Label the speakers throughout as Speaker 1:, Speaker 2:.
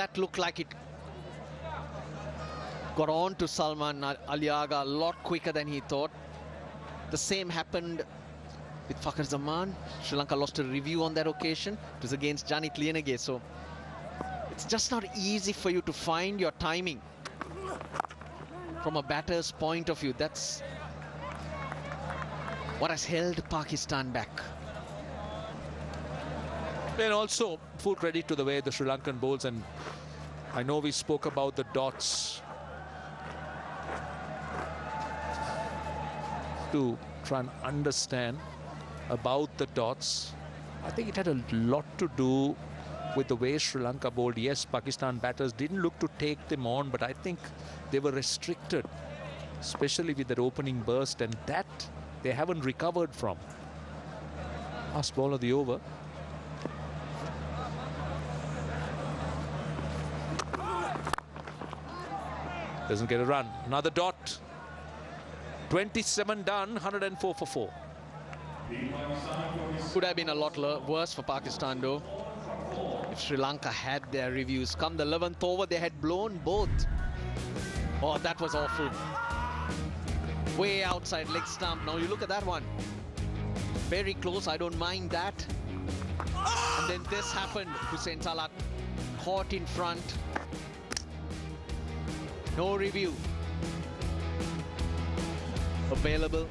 Speaker 1: That looked like it got on to Salman Aliaga a lot quicker than he thought. The same happened with Fakhar Zaman. Sri Lanka lost a review on that occasion. It was against Janit Lienage. So it's just not easy for you to find your timing from a batter's point of view. That's what has held Pakistan back.
Speaker 2: And also full credit to the way the Sri Lankan bowls, and I know we spoke about the dots, to try and understand about the dots. I think it had a lot to do with the way Sri Lanka bowled. Yes, Pakistan batters didn't look to take them on, but I think they were restricted, especially with that opening burst, and that they haven't recovered from. Last ball of the over. Doesn't get a run. Another dot. 27 done, 104 for 4.
Speaker 1: Could have been a lot worse for Pakistan though, if Sri Lanka had their reviews. Come the 11th over, they had blown both. Oh, that was awful. Way outside leg stump. Now you look at that one. Very close, I don't mind that. And then this happened. Hussein Salat caught in front. No review available.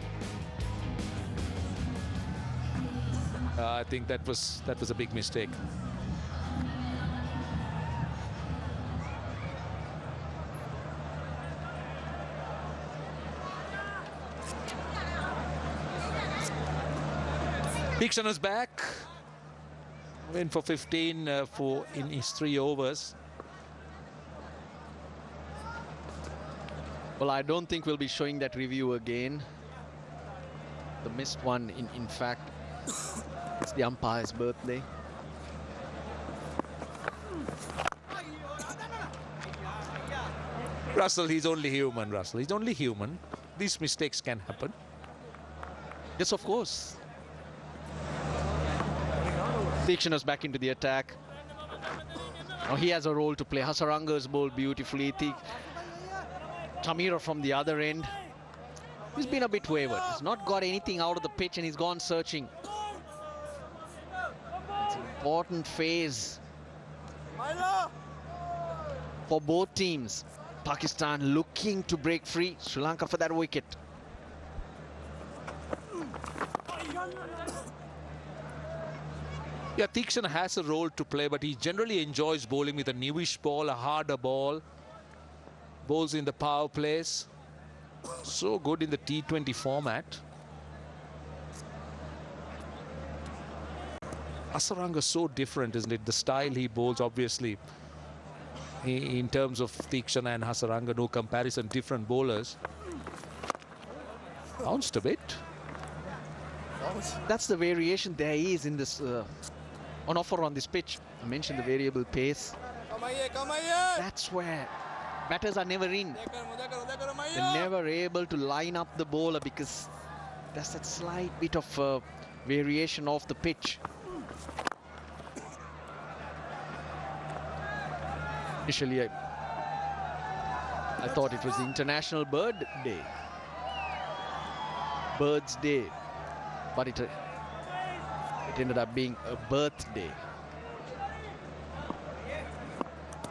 Speaker 2: I think that was a big mistake. Dikshan's back. Went for 15 in his 3 overs.
Speaker 1: Well, I don't think we'll be showing that review again. The missed one, in fact, it's the umpire's birthday.
Speaker 2: Russell, he's only human, Russell. He's only human. These mistakes can happen.
Speaker 1: Yes, of course. Dikshan's back into the attack. Now he has a role to play. Hasaranga's bowled beautifully. Tamira from the other end. He's been a bit wayward. He's not got anything out of the pitch and he's gone searching. It's an important phase for both teams. Pakistan looking to break free. Sri Lanka for that wicket.
Speaker 2: Yeah, Dikshan has a role to play, but he generally enjoys bowling with a newish ball, a harder ball. Bowls in the power plays. So good in the T20 format. Hasaranga so different, isn't it? The style he bowls, obviously. In terms of Dikshan and Hasaranga, no comparison, different bowlers. Bounced a bit.
Speaker 1: That's the variation there is in this on offer on this pitch. I mentioned the variable pace. That's where batters are never in. They're never able to line up the bowler because there's that slight bit of variation off the pitch. Initially, I thought it was the International Bird Day. Bird's Day. But it ended up being a birthday.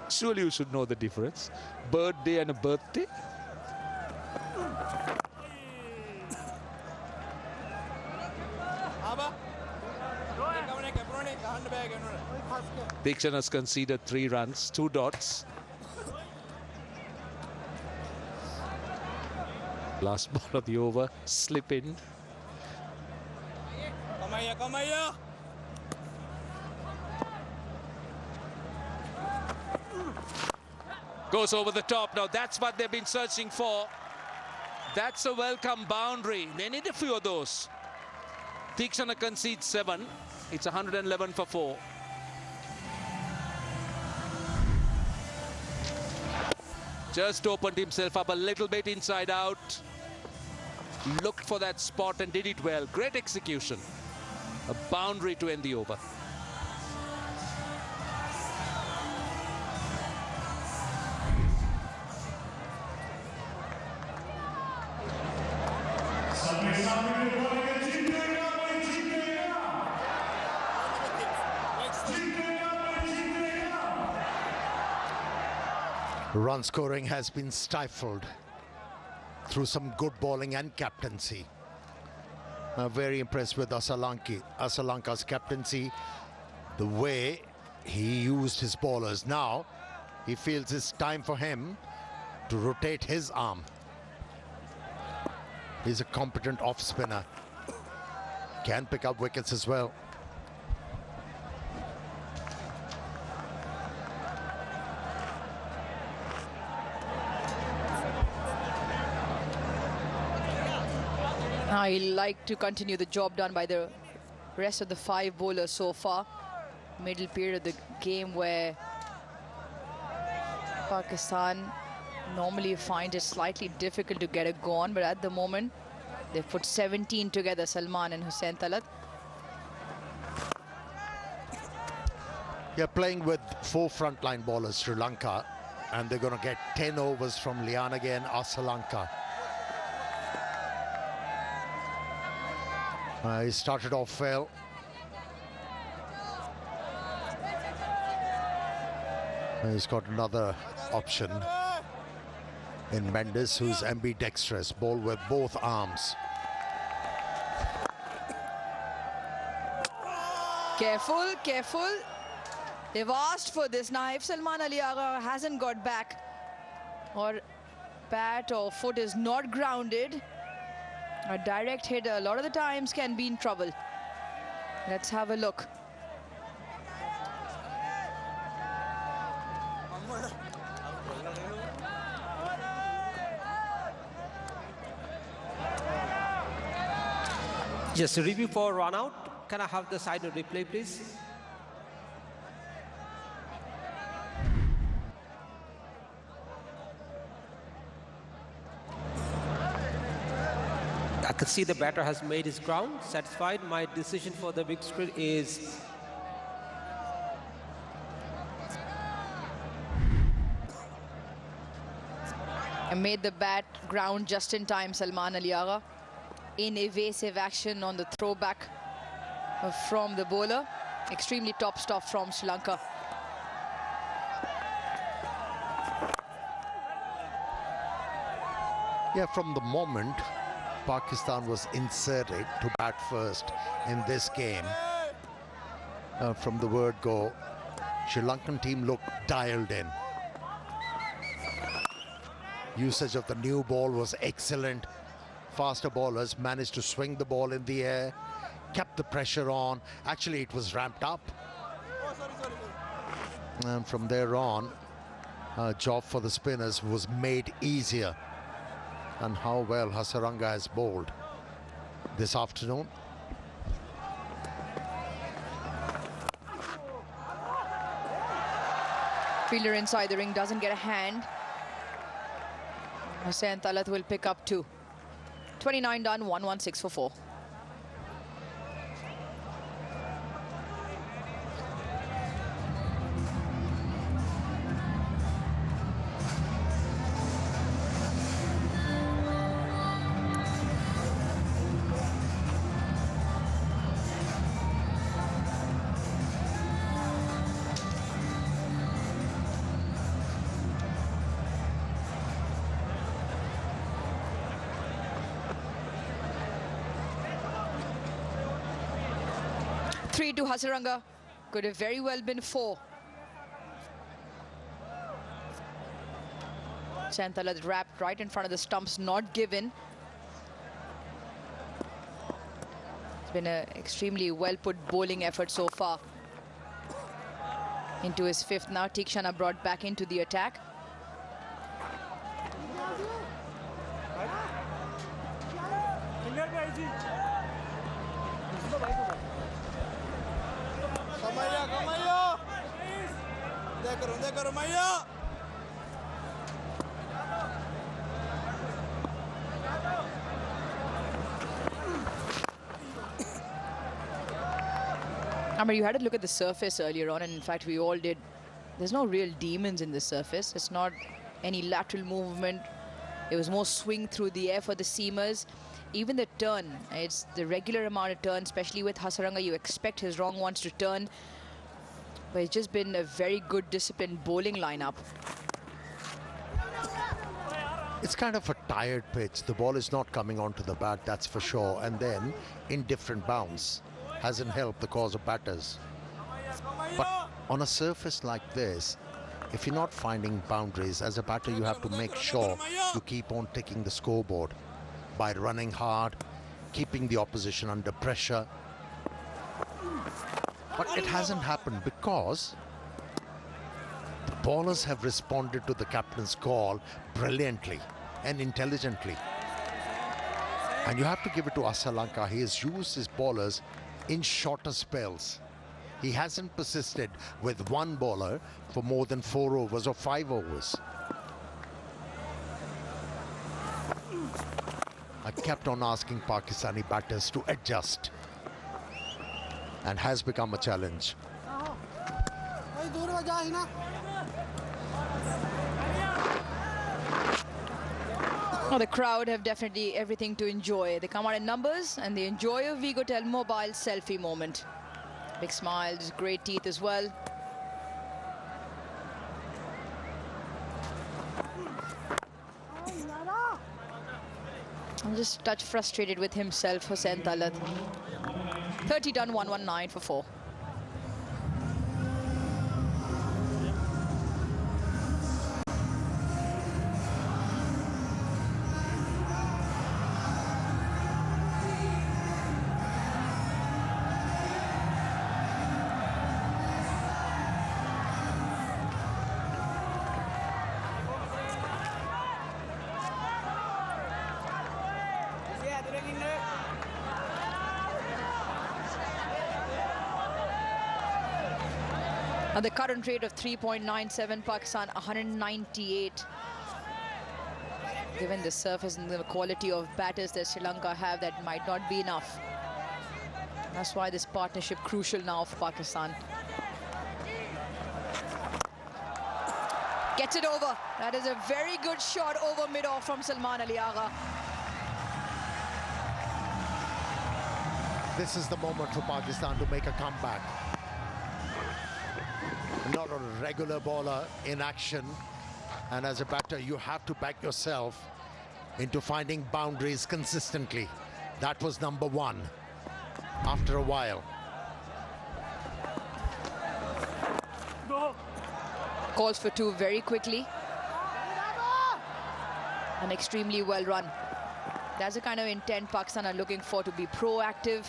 Speaker 2: Surely you should know the difference. Birthday and a birthday. Dikshan has conceded 3 runs, 2 dots. Last ball of the over, slip in. Goes over the top. Now that's what they've been searching for. That's a welcome boundary. They need a few of those. Dikshan concedes 7. It's 111 for 4. Just opened himself up a little bit inside out. Looked for that spot and did it well. Great execution. A boundary to end the over.
Speaker 3: Run scoring has been stifled through some good bowling and captaincy. I'm very impressed with Asalanka's captaincy, the way he used his bowlers. Now he feels it's time for him to rotate his arm. He's a competent off spinner, can pick up wickets as well.
Speaker 4: I like to continue the job done by the rest of the 5 bowlers so far. Middle period of the game where Pakistan normally find it slightly difficult to get a go on, but at the moment they've put 17 together, Salman and Hussain Talat.
Speaker 3: They're playing with 4 frontline bowlers, Sri Lanka, and they're going to get 10 overs from Lianaga and Asalanka. He started off well. He's got another option in Mendes, who's ambidextrous, ball with both arms.
Speaker 4: Careful, careful. They've asked for this. Now, if Salman Ali Agha hasn't got back, or bat or foot is not grounded, a direct hit a lot of the times can be in trouble. Let's have a look.
Speaker 5: Just a review for run out. Can I have the side replay, please? I can see the batter has made his ground. Satisfied. My decision for the big screen is
Speaker 4: and made the bat ground just in time, Salman Ali Agha. In evasive action on the throwback from the bowler. Extremely top stuff from Sri Lanka.
Speaker 3: Yeah, from the moment Pakistan was inserted to bat first in this game, from the word go, Sri Lankan team looked dialed in. Usage of the new ball was excellent. Faster bowlers managed to swing the ball in the air, kept the pressure on. Actually, it was ramped up. And from there on, job for the spinners was made easier. And how well Hasaranga has bowled this afternoon.
Speaker 4: Fielder inside the ring doesn't get a hand. Hussain Talat will pick up 2. 29 done, 116 for 4. Three to Hasaranga. Could have very well been 4. Talat wrapped right in front of the stumps, not given. It's been an extremely well put bowling effort so far. Into his 5th now. Tikshana brought back into the attack. Amar, you had to look at the surface earlier on, and in fact we all did. There's no real demons in the surface. It's not any lateral movement. It was more swing through the air for the seamers. even the turn, it's the regular amount of turn, especially with Hasaranga. You expect his wrong ones to turn. But it's just been a very good disciplined bowling lineup.
Speaker 3: It's kind of a tired pitch. The ball is not coming onto the bat, that's for sure. And then indifferent bounce hasn't helped the cause of batters. But on a surface like this, if you're not finding boundaries, as a batter you have to make sure you keep on ticking the scoreboard by running hard, keeping the opposition under pressure. But it hasn't happened because the bowlers have responded to the captain's call brilliantly and intelligently. And you have to give it to Lanka. He has used his bowlers in shorter spells. He hasn't persisted with one bowler for more than 4 overs or 5 overs. I kept on asking Pakistani batters to adjust, and has become a challenge.
Speaker 4: Well, the crowd have definitely everything to enjoy. They come out in numbers and they enjoy a Vigo Mobile selfie moment. Big smiles, great teeth as well. I'm just a touch frustrated with himself, Hussain Talat. 30 done, 119 for 4. At the current rate of 3.97, Pakistan 198. Given the surface and the quality of batters that Sri Lanka have, that might not be enough. That's why this partnership crucial now for Pakistan. Gets it over. That is a very good shot over mid-off from Salman Ali Agha.
Speaker 3: This is the moment for Pakistan to make a comeback. Not a regular bowler in action, and as a batter you have to back yourself into finding boundaries consistently. That was number 1 after a while.
Speaker 4: Calls for 2 very quickly. And extremely well run. That's the kind of intent Pakistan are looking for, to be proactive.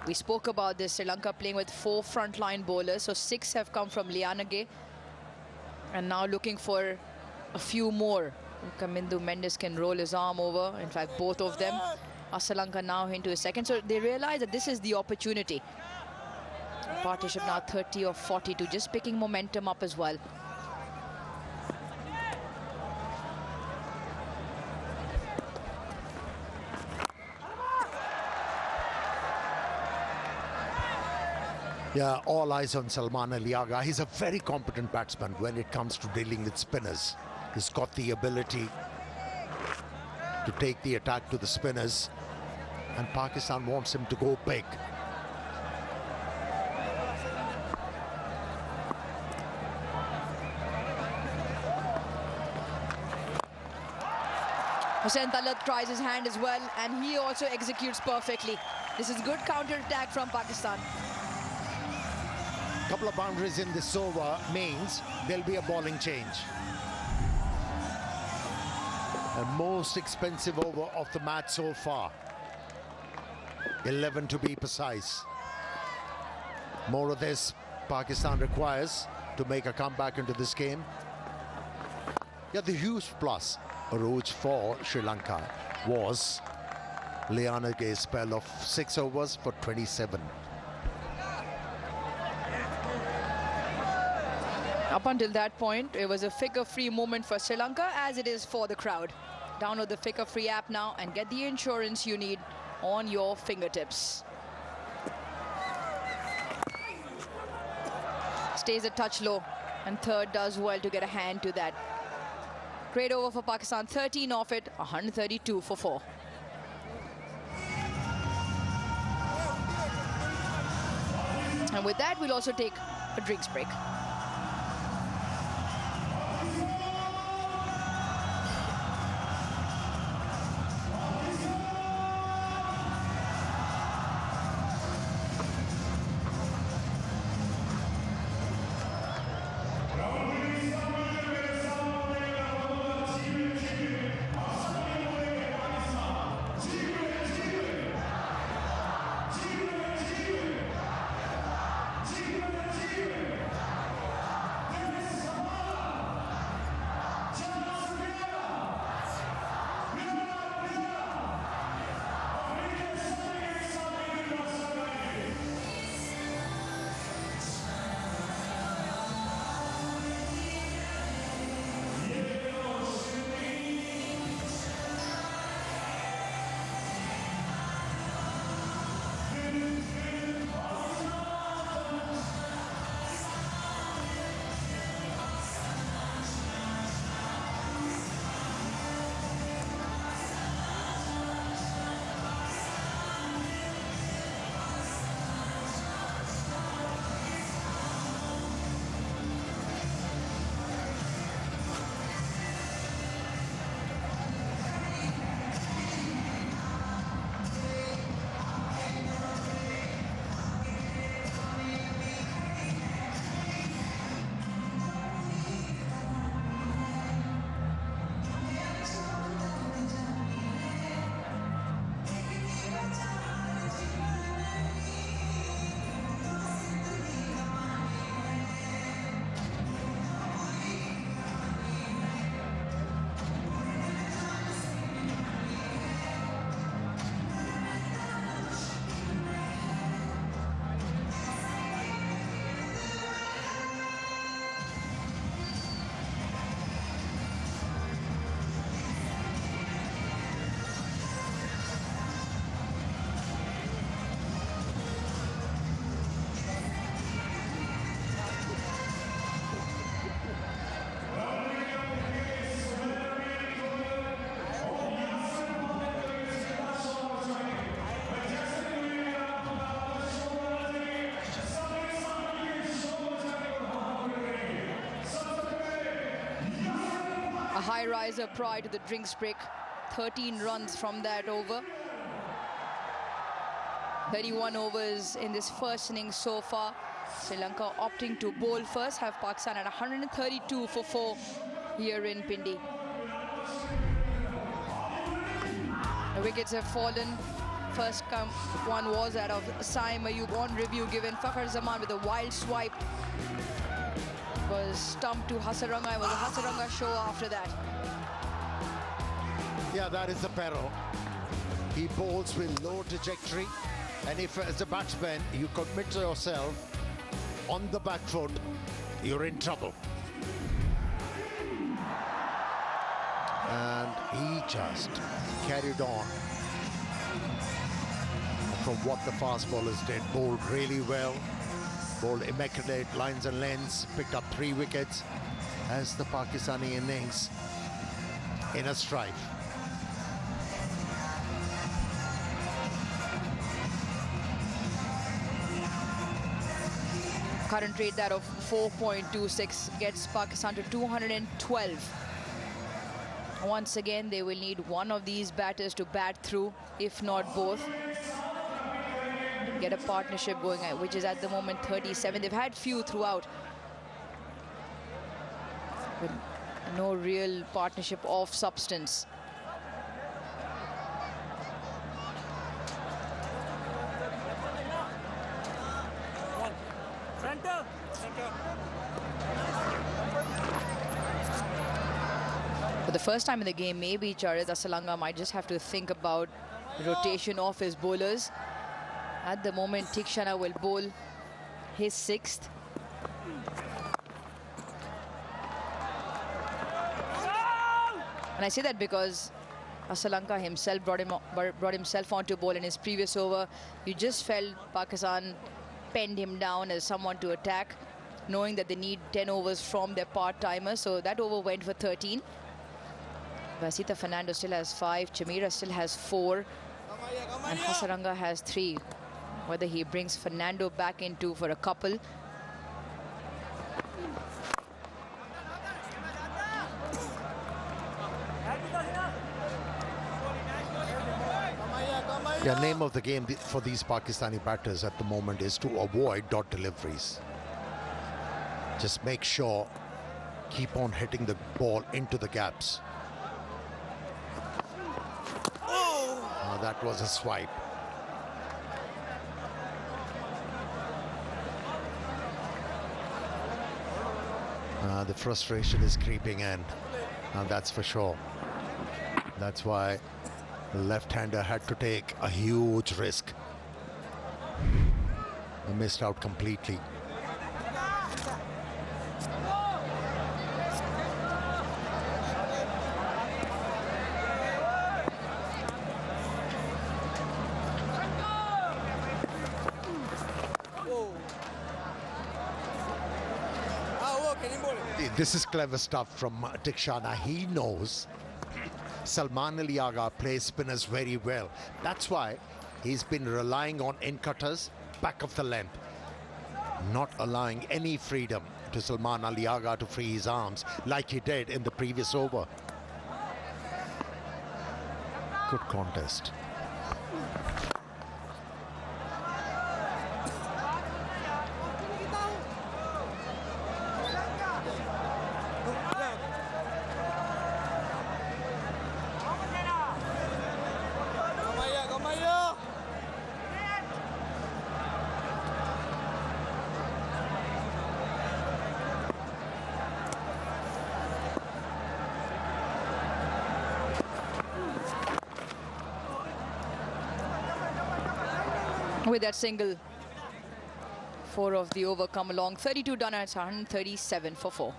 Speaker 4: We spoke about this, Sri Lanka playing with 4 frontline bowlers, so 6 have come from Lianage, and now looking for a few more. Kamindu Mendes can roll his arm over, in fact both of them. Sri Lanka now into a second, so they realize that this is the opportunity. Partnership now 30 or 42, just picking momentum up as well.
Speaker 3: Yeah, all eyes on Salman Ali Agha. He's a very competent batsman when it comes to dealing with spinners. He's got the ability to take the attack to the spinners, and Pakistan wants him to go big.
Speaker 4: Hussain Talat tries his hand as well, and he also executes perfectly. This is good counter-attack from Pakistan.
Speaker 3: Couple of boundaries in this over means there'll be a bowling change. The most expensive over of the match so far. 11 to be precise. More of this Pakistan requires to make a comeback into this game. Yeah, the huge plus arose for Sri Lanka was Lianage's spell of 6 overs for 27.
Speaker 4: Up until that point, it was a figure-free moment for Sri Lanka, as it is for the crowd. Download the figure-free app now and get the insurance you need on your fingertips. Stays a touch low, and third does well to get a hand to that. Great over for Pakistan, 13 off it, 132 for 4. And with that, we'll also take a drinks break. High riser prior to the drinks break. 13 runs from that over. 31 overs in this first innings so far. Sri Lanka opting to bowl first, have Pakistan at 132 for 4 here in Pindi. The wickets have fallen. First one was that of Saim Ayub on review given. Fakhar Zaman with a wild swipe was stumped to Hasaranga. It was a Hasaranga show after that.
Speaker 3: Yeah, that is the peril. He bowls with low trajectory, and if as a batsman you commit yourself on the back foot, you're in trouble. And he just carried on from what the fast bowlers did. Bowled really well, bowled immaculate lines and lengths, picked up 3 wickets as the Pakistani innings in a strife.
Speaker 4: Current rate that of 4.26 gets Pakistan to 212. Once again, they will need one of these batters to bat through, if not both. Get a partnership going, which is at the moment 37. They've had few throughout, but no real partnership of substance. For the first time in the game, maybe Charit Asalanga might just have to think about the rotation of his bowlers. At the moment, Tikshana will bowl his 6th. And I say that because Asalanka himself brought himself onto bowl in his previous over. You just felt Pakistan penned him down as someone to attack, knowing that they need 10 overs from their part-timers. So that over went for 13. Vasita Fernando still has 5. Chamira still has 4. And Hasaranga has 3. Whether he brings Fernando back into for a couple.
Speaker 3: The name of the game for these Pakistani batters at the moment is to avoid dot deliveries. Just make sure, keep on hitting the ball into the gaps. Oh, that was a swipe. The frustration is creeping in, and that's for sure. That's why the left-hander had to take a huge risk. He missed out completely. This is clever stuff from Tikshana. He knows Salman Ali Agha plays spinners very well. That's why he's been relying on in-cutters back of the length, not allowing any freedom to Salman Ali Agha to free his arms like he did in the previous over. Good contest.
Speaker 4: With that single, 4 of the over come along. 32 done, and it's 137 for 4.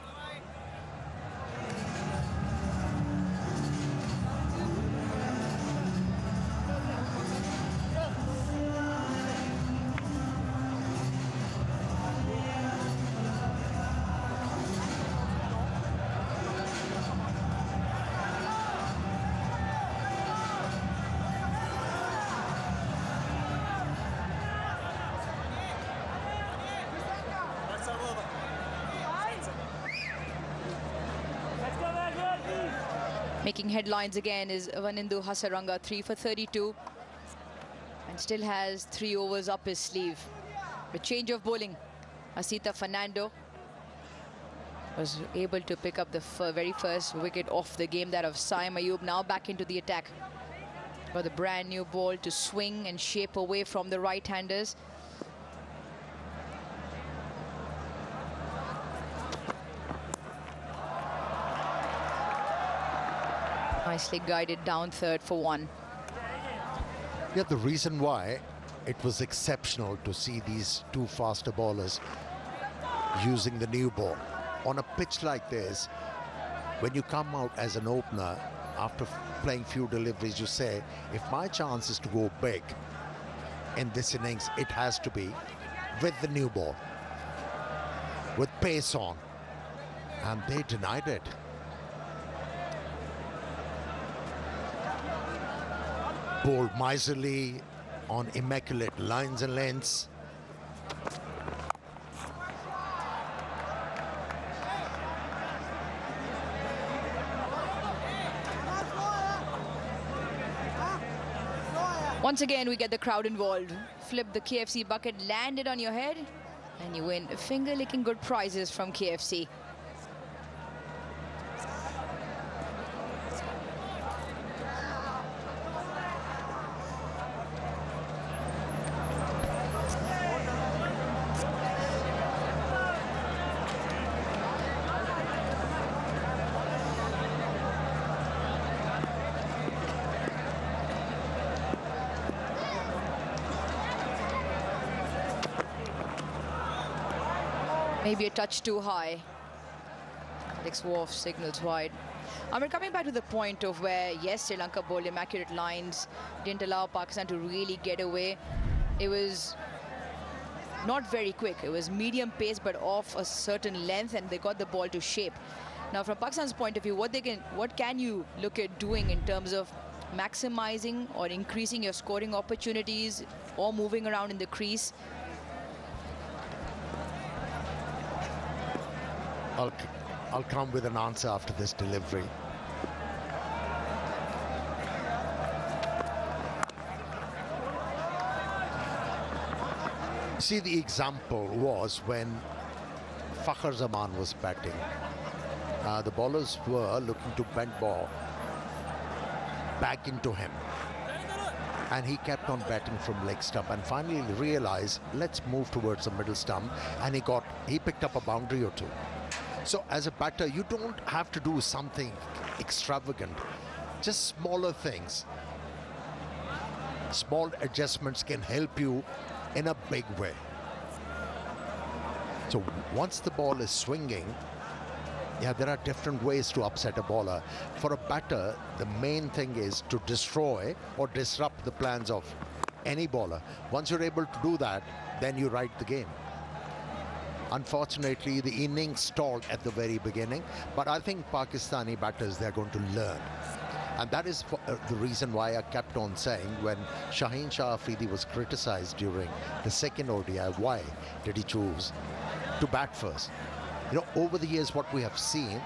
Speaker 4: Making headlines again is Vanindu Hasaranga, 3 for 32, and still has 3 overs up his sleeve. A change of bowling. Asita Fernando was able to pick up the very first wicket off the game, that of Saim Ayub. Now back into the attack. Got the brand new ball to swing and shape away from the right-handers. Nicely guided down third for 1.
Speaker 3: Yeah, the reason why it was exceptional to see these 2 faster bowlers using the new ball. On a pitch like this, when you come out as an opener, after playing few deliveries, you say, if my chance is to go big in this innings, it has to be with the new ball, with pace on. And they denied it. Bowled miserly on immaculate lines and lengths.
Speaker 4: Once again, we get the crowd involved. Flip the KFC bucket, land it on your head, and you win finger-licking good prizes from KFC. Maybe a touch too high. Alex Wharf signals wide. We're coming back to the point of where, yes, Sri Lanka bowled immaculate lines, didn't allow Pakistan to really get away. It was not very quick. It was medium pace, but off a certain length, and they got the ball to shape. Now, from Pakistan's point of view, what can you look at doing in terms of maximizing or increasing your scoring opportunities or moving around in the crease.
Speaker 3: I'll come with an answer after this delivery. See, the example was when Fakhar Zaman was batting. The bowlers were looking to bend ball back into him. And he kept on batting from leg stump and finally realized, let's move towards the middle stump. And he picked up a boundary or two. So as a batter, you don't have to do something extravagant, just smaller things. Small adjustments can help you in a big way. So once the ball is swinging, yeah, there are different ways to upset a bowler. For a batter, the main thing is to destroy or disrupt the plans of any bowler. Once you're able to do that, then you write the game. Unfortunately, the innings stalled at the very beginning, but I think Pakistani batters, they're going to learn. And that is the reason why I kept on saying when Shaheen Shah Afridi was criticized during the second ODI, why did he choose to bat first? You know, over the years, what we have seen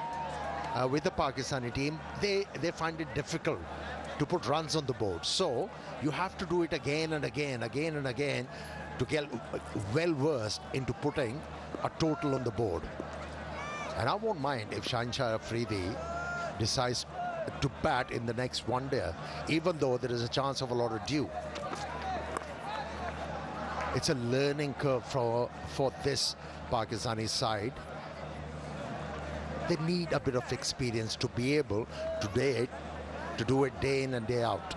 Speaker 3: with the Pakistani team, they find it difficult to put runs on the board. So you have to do it again and again to get well versed into putting a total on the board. And I won't mind if Shaheen Shah Afridi decides to bat in the next one day, even though there is a chance of a lot of dew. It's a learning curve for this Pakistani side. They need a bit of experience to be able to do it day in and day out.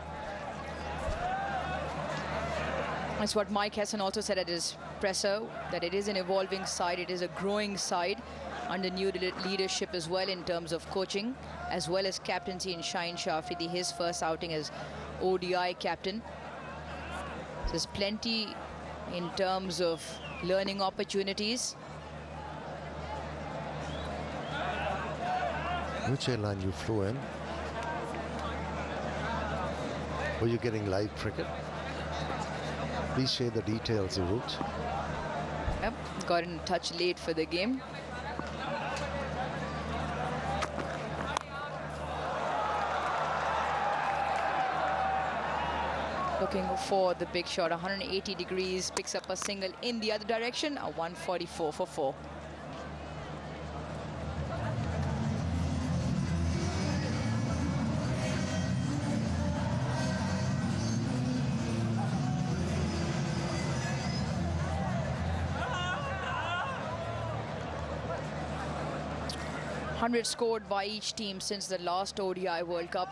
Speaker 4: That's what Mike Hesson also said at his presser, that it is an evolving side, it is a growing side under new leadership as well in terms of coaching, as well as captaincy in Shaheen Shah Afridi, his first outing as ODI captain. So there's plenty in terms of learning opportunities.
Speaker 3: Which airline you flew in? Were you getting live cricket? Please share the details, the route.
Speaker 4: Yep, got in touch late for the game. Looking for the big shot, 180 degrees, picks up a single in the other direction, a 144 for 4. Hundred scored by each team since the last ODI World Cup.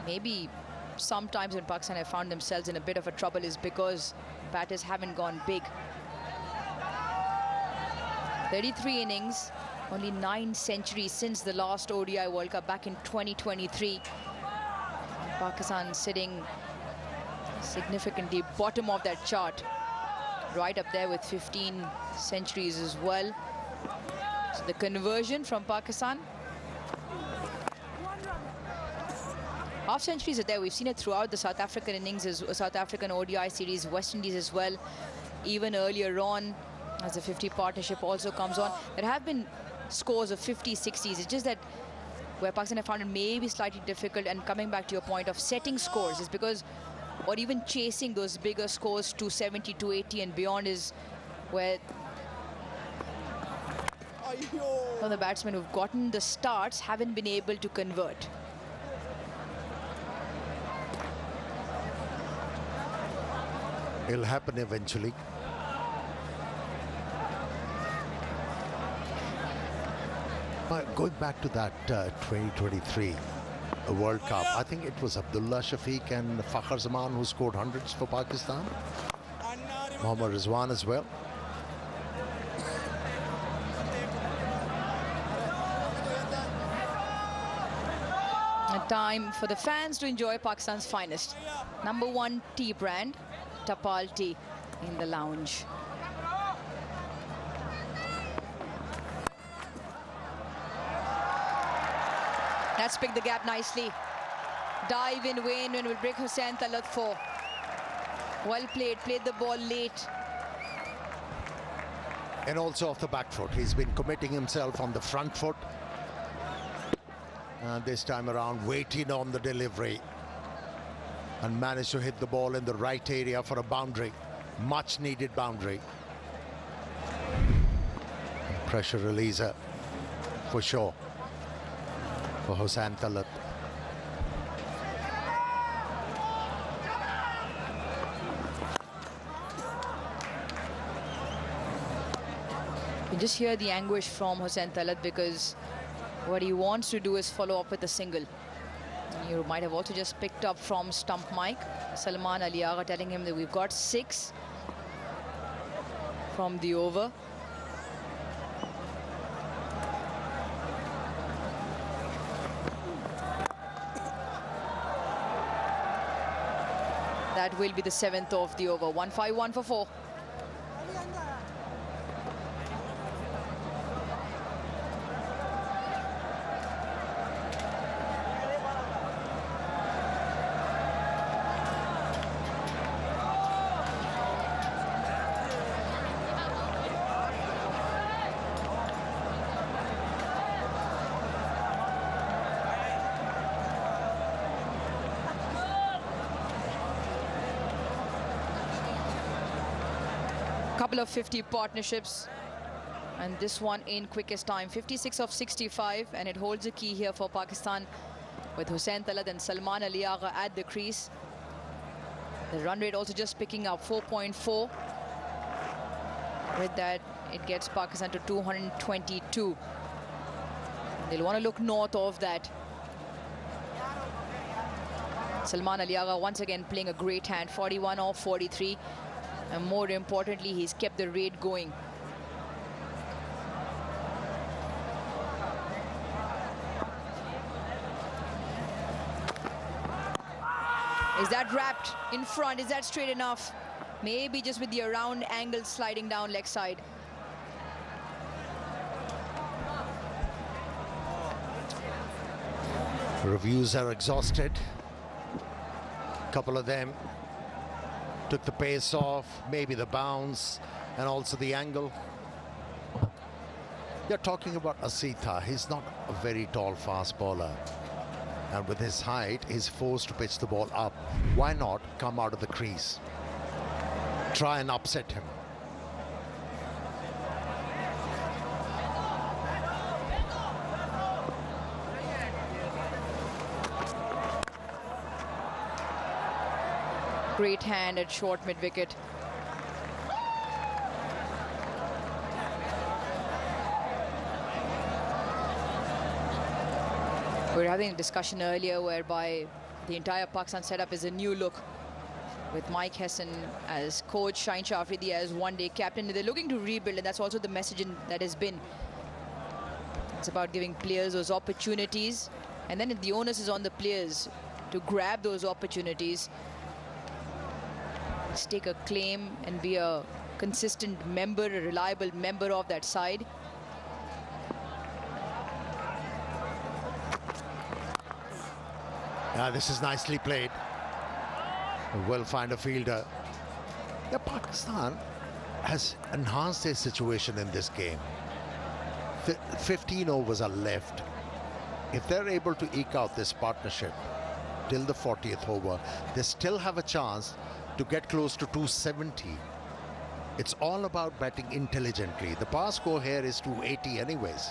Speaker 4: Maybe sometimes when Pakistan have found themselves in a bit of a trouble is because batters haven't gone big. 33 innings, only 9 centuries since the last ODI World Cup back in 2023. Pakistan sitting significantly bottom of that chart, right up there with 15 centuries as well. So the conversion from Pakistan. Half centuries are there. We've seen it throughout the South African innings, South African ODI series, West Indies as well. Even earlier on, as the 50 partnership also comes on, there have been scores of 50s, 60s. It's just that where Pakistan have found it maybe slightly difficult, and coming back to your point of setting scores is because, or even chasing those bigger scores, 270, 280 and beyond, is where some of the batsmen who've gotten the starts haven't been able to convert.
Speaker 3: It'll happen eventually. But going back to that 2023 World Cup, I think it was Abdullah Shafiq and Fakhar Zaman who scored hundreds for Pakistan. Mohammad Rizwan as well.
Speaker 4: A time for the fans to enjoy Pakistan's finest. #1 tea brand, Tapal tea, in the lounge. That's picked the gap nicely. Dive in, Wayne will break Hussain Talat 4. Well played the ball late.
Speaker 3: And also off the back foot. He's been committing himself on the front foot. And this time around, waiting on the delivery. And managed to hit the ball in the right area for a boundary. Much needed boundary. Pressure releaser for sure for Hussain Talat.
Speaker 4: You just hear the anguish from Hussain Talat because what he wants to do is follow up with a single. You might have also just picked up from stump mic Salman Aliagha telling him that we've got 6 from the over. That will be the 7th of the over. 151 for 4. Couple of 50 partnerships, and this one in quickest time, 56 of 65, and it holds a key here for Pakistan with Hussain Talat and Salman Aliagha at the crease. The run rate also just picking up 4.4. With that, it gets Pakistan to 222. They'll want to look north of that. Salman Aliagha once again playing a great hand, 41 of 43. And more importantly, he's kept the rate going. Is that wrapped in front? Is that straight enough? Maybe just with the around angle sliding down leg side.
Speaker 3: Reviews are exhausted. Couple of them took the pace off, maybe the bounce, and also the angle. You're talking about Asitha. He's not a very tall fast bowler. And with his height, he's forced to pitch the ball up. Why not come out of the crease? Try and upset him.
Speaker 4: Great hand at short mid-wicket. We were having a discussion earlier whereby the entire Pakistan setup is a new look with Mike Hesson as coach, Shaheen Shah Afridi as one-day captain. They're looking to rebuild, and that's also the message that has been. It's about giving players those opportunities, and then the onus is on the players to grab those opportunities, stake a claim and be a consistent member, a reliable member of that side.
Speaker 3: This is nicely played. Well find a fielder. Yeah, Pakistan has enhanced their situation in this game. 15 overs are left. If they're able to eke out this partnership till the 40th over, they still have a chance to get close to 270. It's all about batting intelligently. The par score here is 280 anyways.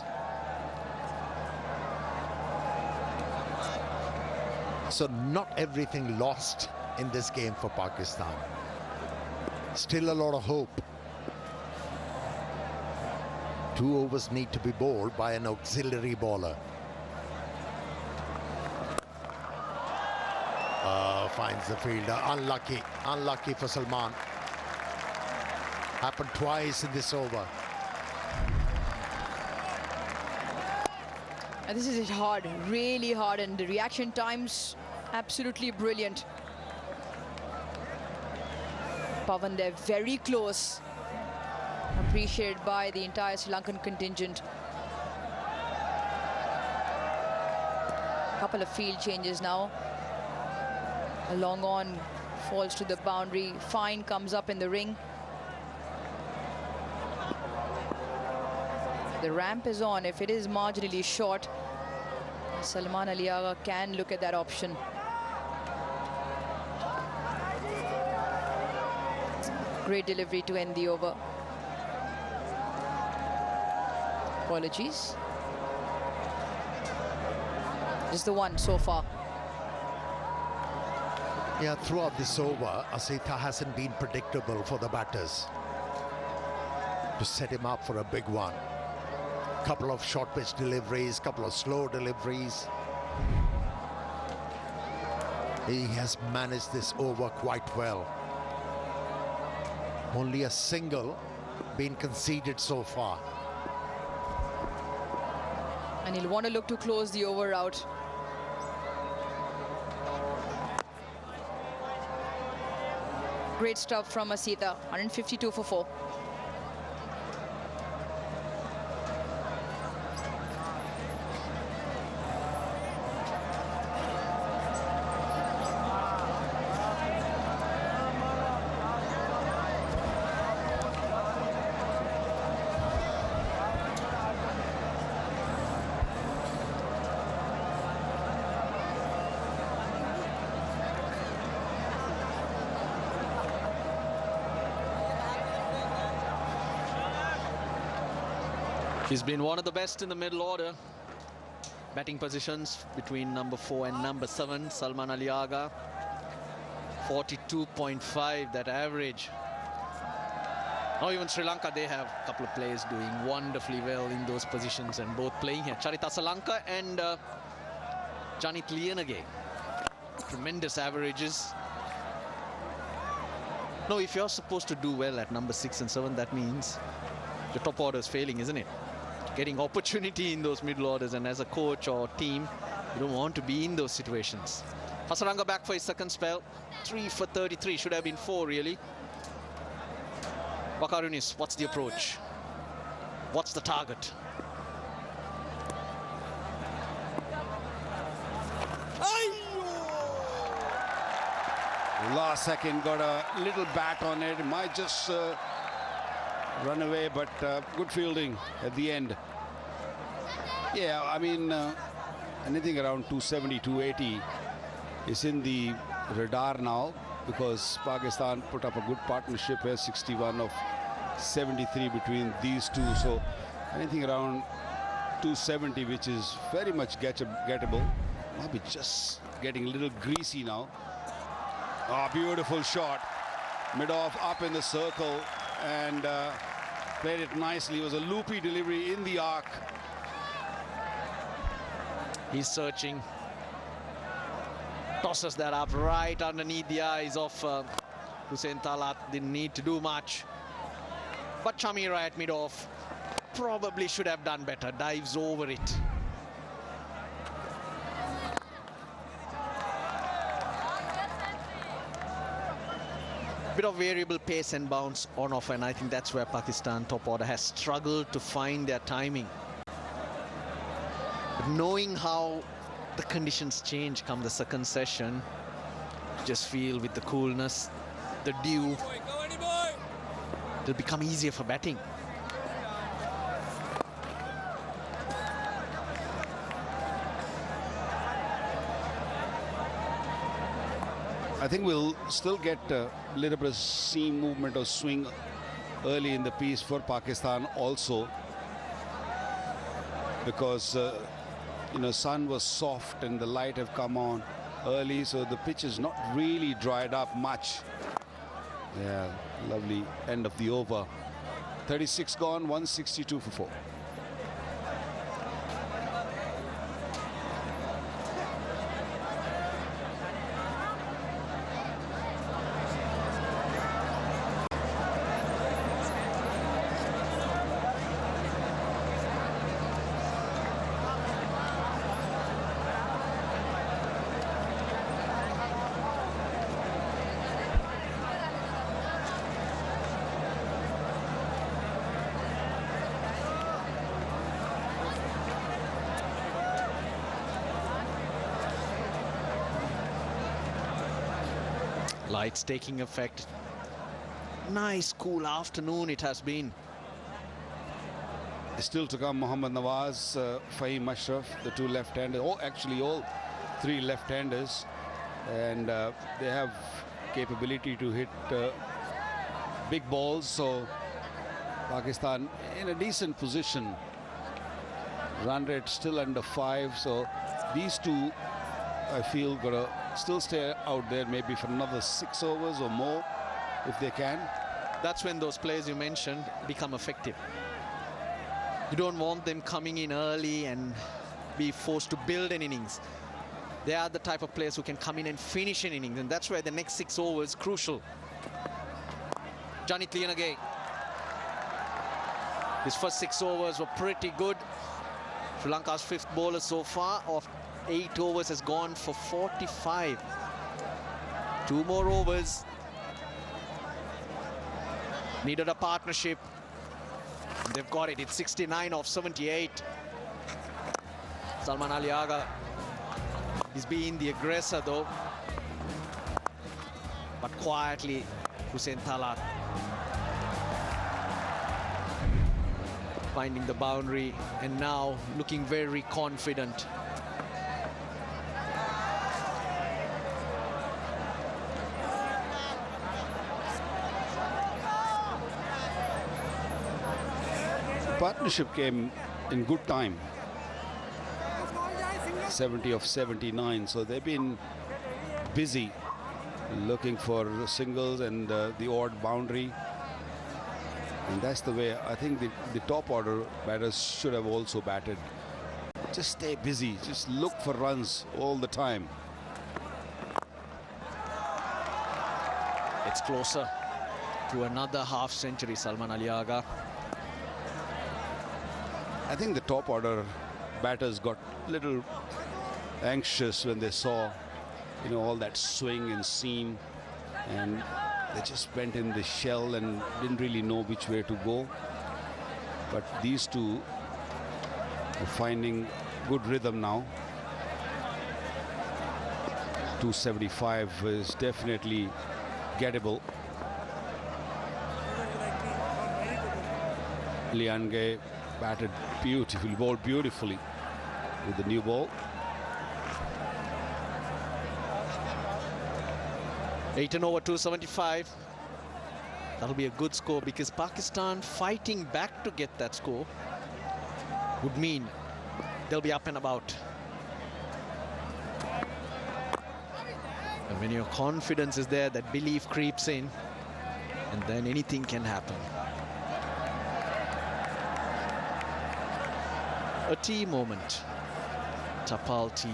Speaker 3: So not everything lost in this game for Pakistan. Still a lot of hope. 2 overs need to be bowled by an auxiliary bowler. Finds the fielder. Unlucky for Salman. Happened twice in this over.
Speaker 4: And this is hard, really hard, and the reaction times absolutely brilliant. Pavan there very close, appreciated by the entire Sri Lankan contingent. Couple of field changes now. A long on falls to the boundary. Fine comes up in the ring. The ramp is on. If it is marginally short, Salman Ali Agha can look at that option. Great delivery to end the over. Apologies. Just the one so far.
Speaker 3: Yeah, throughout this over, Asita hasn't been predictable for the batters to set him up for a big one. Couple of short pitch deliveries, couple of slow deliveries. He has managed this over quite well. Only a single been conceded so far.
Speaker 4: And he'll want to look to close the over out. Great stuff from Asita. 152 for 4.
Speaker 1: He's been one of the best in the middle order. Batting positions between number 4 and number 7, Salman Ali Agha. 42.5, that average. Now even Sri Lanka, they have a couple of players doing wonderfully well in those positions and both playing here. Charita Salanka and Janit Lianage. Tremendous averages. No, if you're supposed to do well at number 6 and 7, that means your top order is failing, isn't it? Getting opportunity in those middle orders, and as a coach or team, you don't want to be in those situations. Hasaranga back for his second spell. 3 for 33, should have been 4 really. Wakarunis, what's the approach? What's the target?
Speaker 6: Last second, got a little bat on it. Might just run away, but good fielding at the end. Yeah, I mean, anything around 270, 280 is in the radar now, because Pakistan put up a good partnership here, 61 of 73 between these two. So anything around 270, which is very much gettable. Might be just getting a little greasy now. Oh, beautiful shot. Mid-off up in the circle and played it nicely. It was a loopy delivery in the arc.
Speaker 1: He's searching. Tosses that up right underneath the eyes of Hussein Talat. Didn't need to do much. But Chamira at mid-off probably should have done better. Dives over it. Bit of variable pace and bounce on off, and I think that's where Pakistan top order has struggled to find their timing. But knowing how the conditions change come the second session, just feel with the coolness, the dew, it'll become easier for batting.
Speaker 6: I think we'll still get a little bit of seam movement or swing early in the piece for Pakistan also, because you know, sun was soft and the light have come on early, so the pitch is not really dried up much. Yeah, lovely end of the over. 36 gone, 162 for 4.
Speaker 1: Lights taking effect. Nice cool afternoon it has been.
Speaker 6: Still to come, Mohammad Nawaz, Fahim Ashraf, the two left-handers. Oh, actually all three left-handers. And they have capability to hit big balls. So Pakistan in a decent position. Run rate still under 5. So these two, I feel, gonna still stay out there maybe for another 6 overs or more if they can.
Speaker 1: That's when those players you mentioned become effective. You don't want them coming in early and be forced to build an innings. They are the type of players who can come in and finish an innings, and that's where the next 6 overs is crucial. Janit Liyanage. His first 6 overs were pretty good. Sri Lanka's 5th bowler so far of 8 overs has gone for 45. 2 more overs. Needed a partnership. They've got it. It's 69 off 78. Salman Ali Agha is being the aggressor though. But quietly, Hussein Talat finding the boundary and now looking very confident.
Speaker 6: Partnership came in good time. 70 of 79, so they've been busy looking for singles and the odd boundary, and that's the way I think the top order batters should have also batted. Just stay busy, just look for runs all the time.
Speaker 1: It's closer to another half century, Salman Ali Agha.
Speaker 6: I think the top order batters got a little anxious when they saw, you know, all that swing and seam, and they just went in the shell and didn't really know which way to go. But these two are finding good rhythm now. 275 is definitely gettable. Liyanage batted beautifully, bowled beautifully with the new ball.
Speaker 1: 8 and over 275. That'll be a good score because Pakistan fighting back to get that score would mean they'll be up and about. And when your confidence is there, that belief creeps in, and then anything can happen. A tea moment. Tapal tea.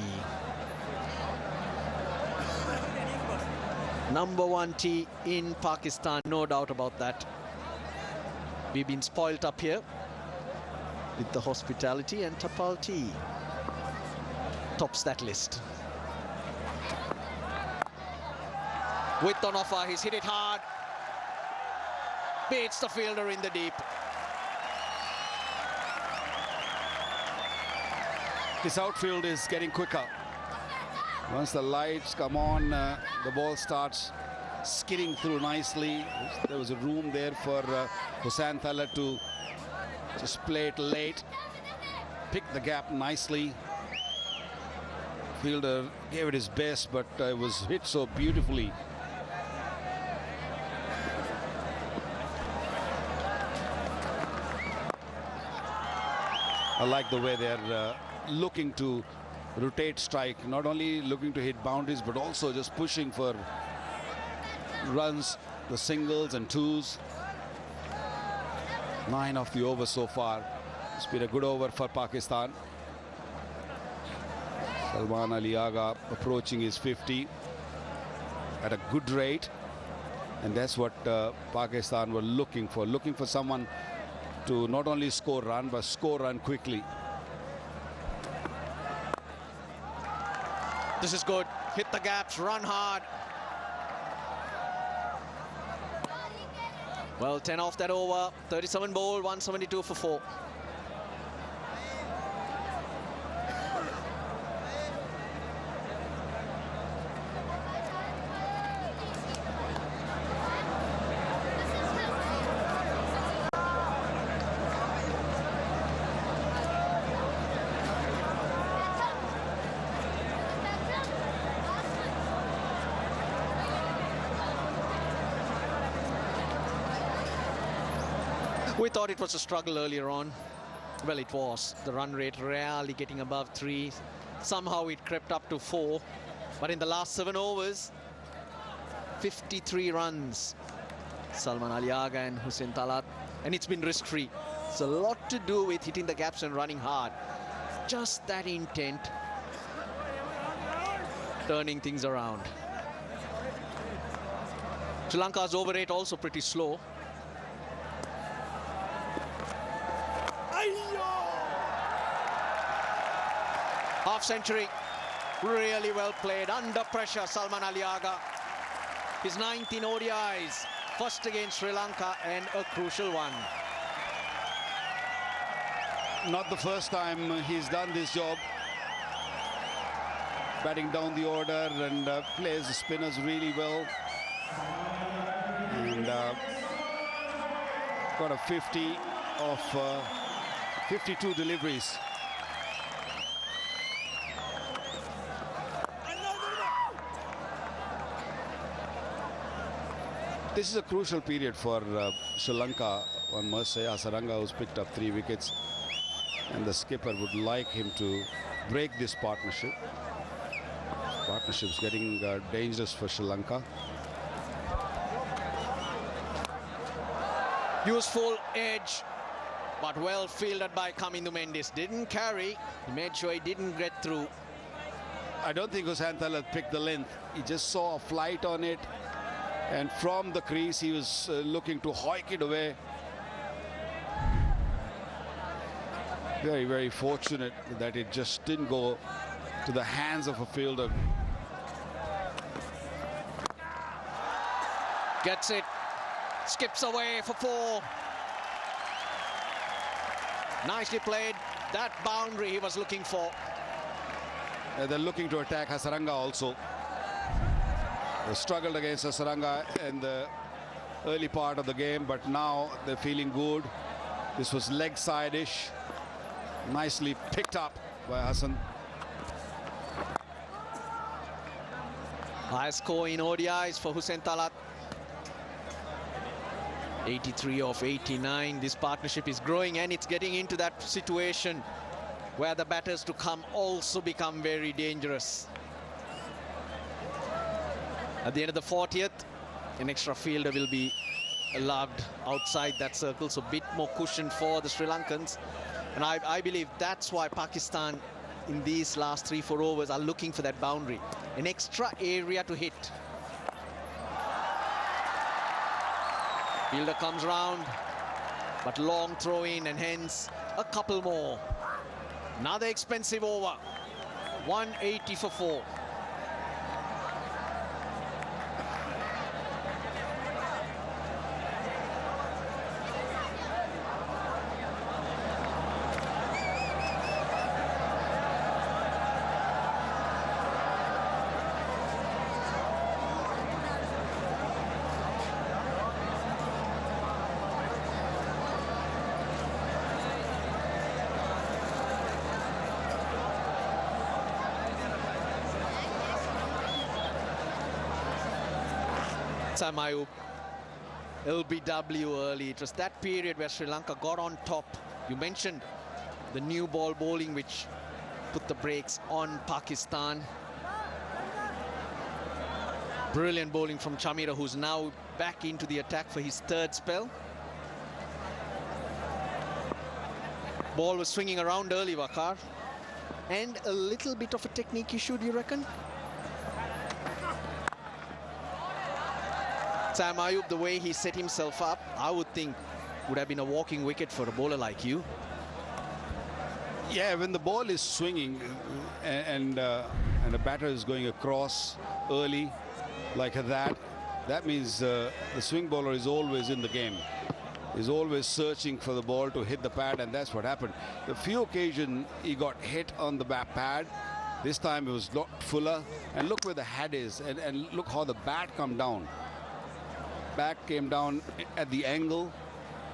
Speaker 1: #1 tea in Pakistan, no doubt about that. We've been spoilt up here with the hospitality, and Tapal tea tops that list. With on offer, he's hit it hard. Beats the fielder in the deep.
Speaker 6: This outfield is getting quicker. Once the lights come on, the ball starts skidding through nicely. There was a room there for Hussain Talat to just play it late, pick the gap nicely. Fielder gave it his best, but it was hit so beautifully. I like the way they're looking to rotate strike, not only looking to hit boundaries but also just pushing for runs, the singles and twos. 9 of the over so far. It's been a good over for Pakistan. Salman Ali Agha approaching his 50 at a good rate, and that's what Pakistan were looking for someone to not only score run but score run quickly.
Speaker 1: This is good. Hit the gaps, run hard. Well, 10 off that over. 37 ball, 172 for 4. We thought it was a struggle earlier on. Well, it was. The run rate rarely getting above 3. Somehow it crept up to 4. But in the last 7 overs, 53 runs. Salman Ali Agha and Hussein Talat. And it's been risk-free. It's a lot to do with hitting the gaps and running hard. Just that intent. Turning things around. Sri Lanka's over rate also pretty slow. Half century. Really well played. Under pressure, Salman Ali Agha. His 19 ODIs. First against Sri Lanka and a crucial one.
Speaker 6: Not the first time he's done this job. Batting down the order and plays the spinners really well. And got a 50 of 52 deliveries. This is a crucial period for Sri Lanka. One must say Hasaranga, who's picked up 3 wickets, and the skipper would like him to break this partnership. Partnership's getting dangerous for Sri Lanka.
Speaker 1: Useful edge, but well fielded by Kamindu Mendis. Didn't carry. He made sure he didn't get through.
Speaker 6: I don't think Hussain Talat picked the length. He just saw a flight on it, and from the crease he was looking to hoik it away. Very, very fortunate that it just didn't go to the hands of a fielder.
Speaker 1: Gets it. Skips away for 4. Nicely played. That boundary he was looking for.
Speaker 6: They're looking to attack Hasaranga also. They struggled against Hasaranga in the early part of the game, but now they're feeling good. This was leg side-ish. Nicely picked up by Hassan.
Speaker 1: High score in ODIs for Hussain Talat. 83 of 89. This partnership is growing, and it's getting into that situation where the batters to come also become very dangerous. At the end of the 40th, an extra fielder will be allowed outside that circle, so a bit more cushion for the Sri Lankans. And I believe that's why Pakistan in these last 3-4 overs are looking for that boundary, an extra area to hit. Fielder comes round, but long throw in, and hence a couple more. Another expensive over. 180 for 4. Ayub, LBW early. It was that period where Sri Lanka got on top. You mentioned the new ball bowling, which put the brakes on Pakistan. Brilliant bowling from Chamira, who's now back into the attack for his 3rd spell. Ball was swinging around early, Waqar. And a little bit of a technique issue, do you reckon? Sam Ayub, the way he set himself up, I would think would have been a walking wicket for a bowler like you.
Speaker 6: Yeah, when the ball is swinging and the batter is going across early like that, that means the swing bowler is always in the game. He's always searching for the ball to hit the pad, and that's what happened. The few occasions he got hit on the back pad, this time it was a lot fuller. And look where the head is, and look how the bat come down. Back came down at the angle.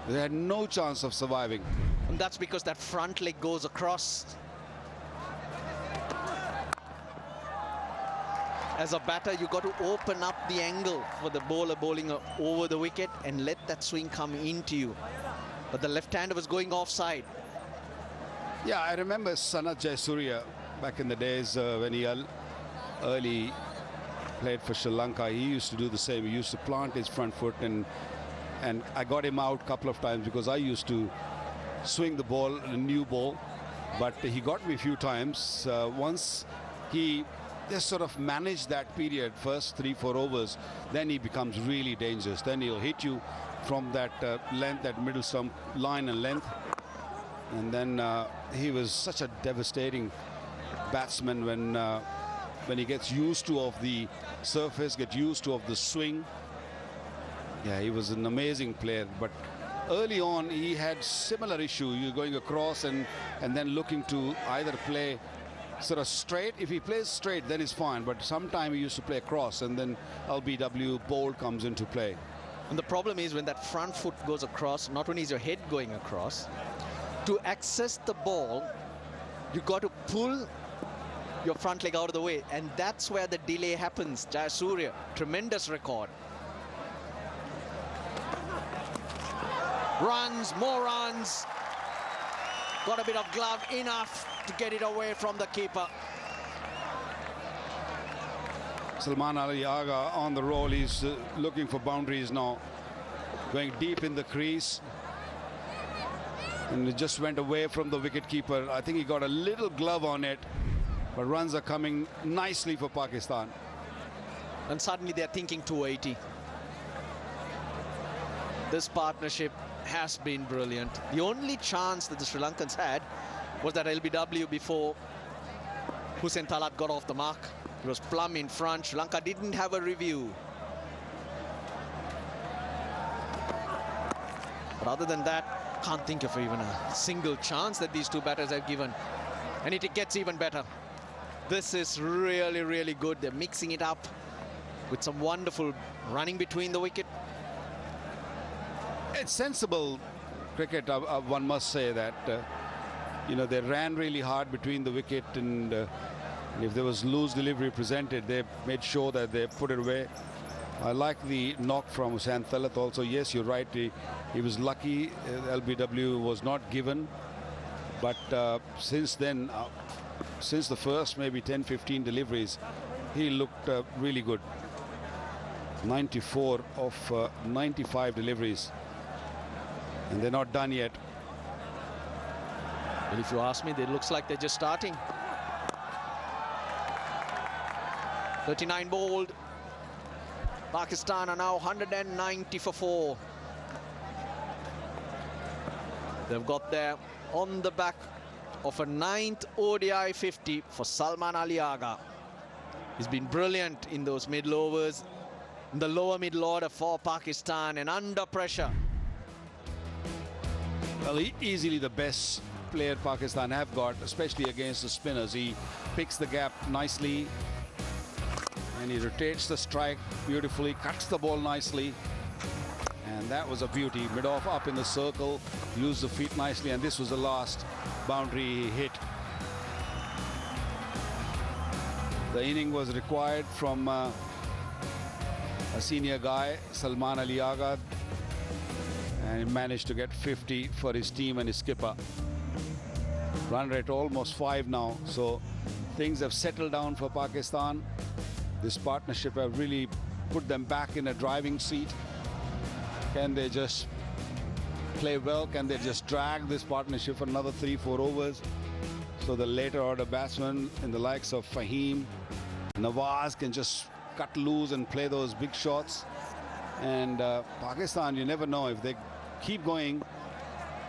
Speaker 6: They had no chance of surviving.
Speaker 1: And that's because that front leg goes across. As a batter, you got to open up the angle for the bowler bowling over the wicket and let that swing come into you. but the left-hander was going offside.
Speaker 6: Yeah, I remember Sanath Jayasuriya back in the days when he early played for Sri Lanka. He used to do the same. He used to plant his front foot, and I got him out a couple of times because I used to swing the ball, a new ball, but he got me a few times. Once he just sort of managed that period, first 3-4 overs, then he becomes really dangerous. Then he'll hit you from that length, that middle stump line and length. And then he was such a devastating batsman when he gets used to of the surface, get used to of the swing. Yeah, he was an amazing player, but early on he had similar issue. You're going across and then looking to either play sort of straight. If he plays straight, then it's fine, but sometime he used to play across, and then LBW bold comes into play.
Speaker 1: And the problem is when that front foot goes across, not only is your head going across, to access the ball, you got to pull your front leg out of the way, and that's where the delay happens. Jayasuriya, tremendous record. Runs, more runs. Got a bit of glove, enough to get it away from the keeper.
Speaker 6: Salman Ali Agha on the roll. He's looking for boundaries now. Going deep in the crease. And it just went away from the wicketkeeper. I think he got a little glove on it. But runs are coming nicely for Pakistan.
Speaker 1: And suddenly they're thinking 280. This partnership has been brilliant. The only chance that the Sri Lankans had was that LBW before Hussain Talat got off the mark. It was plumb in front. Sri Lanka didn't have a review. But other than that, can't think of even a single chance that these two batters have given. And it gets even better. This is really, really good. They're mixing it up with some wonderful running between the wicket.
Speaker 6: It's sensible cricket, one must say that. You know, they ran really hard between the wicket, and if there was loose delivery presented, they made sure that they put it away. I like the knock from Hussain Talat also. Yes, you're right. He was lucky. LBW was not given. But since then, since the first maybe 10-15 deliveries, he looked really good. 94 of 95 deliveries. And they're not done yet.
Speaker 1: Well, if you ask me, it looks like they're just starting. 39 bowled. Pakistan are now 190 for 4. They've got there on the back of a 9th ODI 50 for Salman Ali Agha. He's been brilliant in those middle overs, in the lower middle order for Pakistan, and under pressure.
Speaker 6: Well, easily the best player Pakistan have got, especially against the spinners. He picks the gap nicely, and he rotates the strike beautifully, cuts the ball nicely, and that was a beauty. Mid-off up in the circle, used the feet nicely, and this was the last boundary he hit. The inning was required from a senior guy, Salman Ali Agha, and he managed to get 50 for his team and his skipper. Run rate almost 5 now, so things have settled down for Pakistan. This partnership have really put them back in a driving seat. Can they just play well? Can they just drag this partnership for another 3-4 overs? So the later order batsmen in the likes of Fahim, Nawaz can just cut loose and play those big shots. And Pakistan, you never know, if they keep going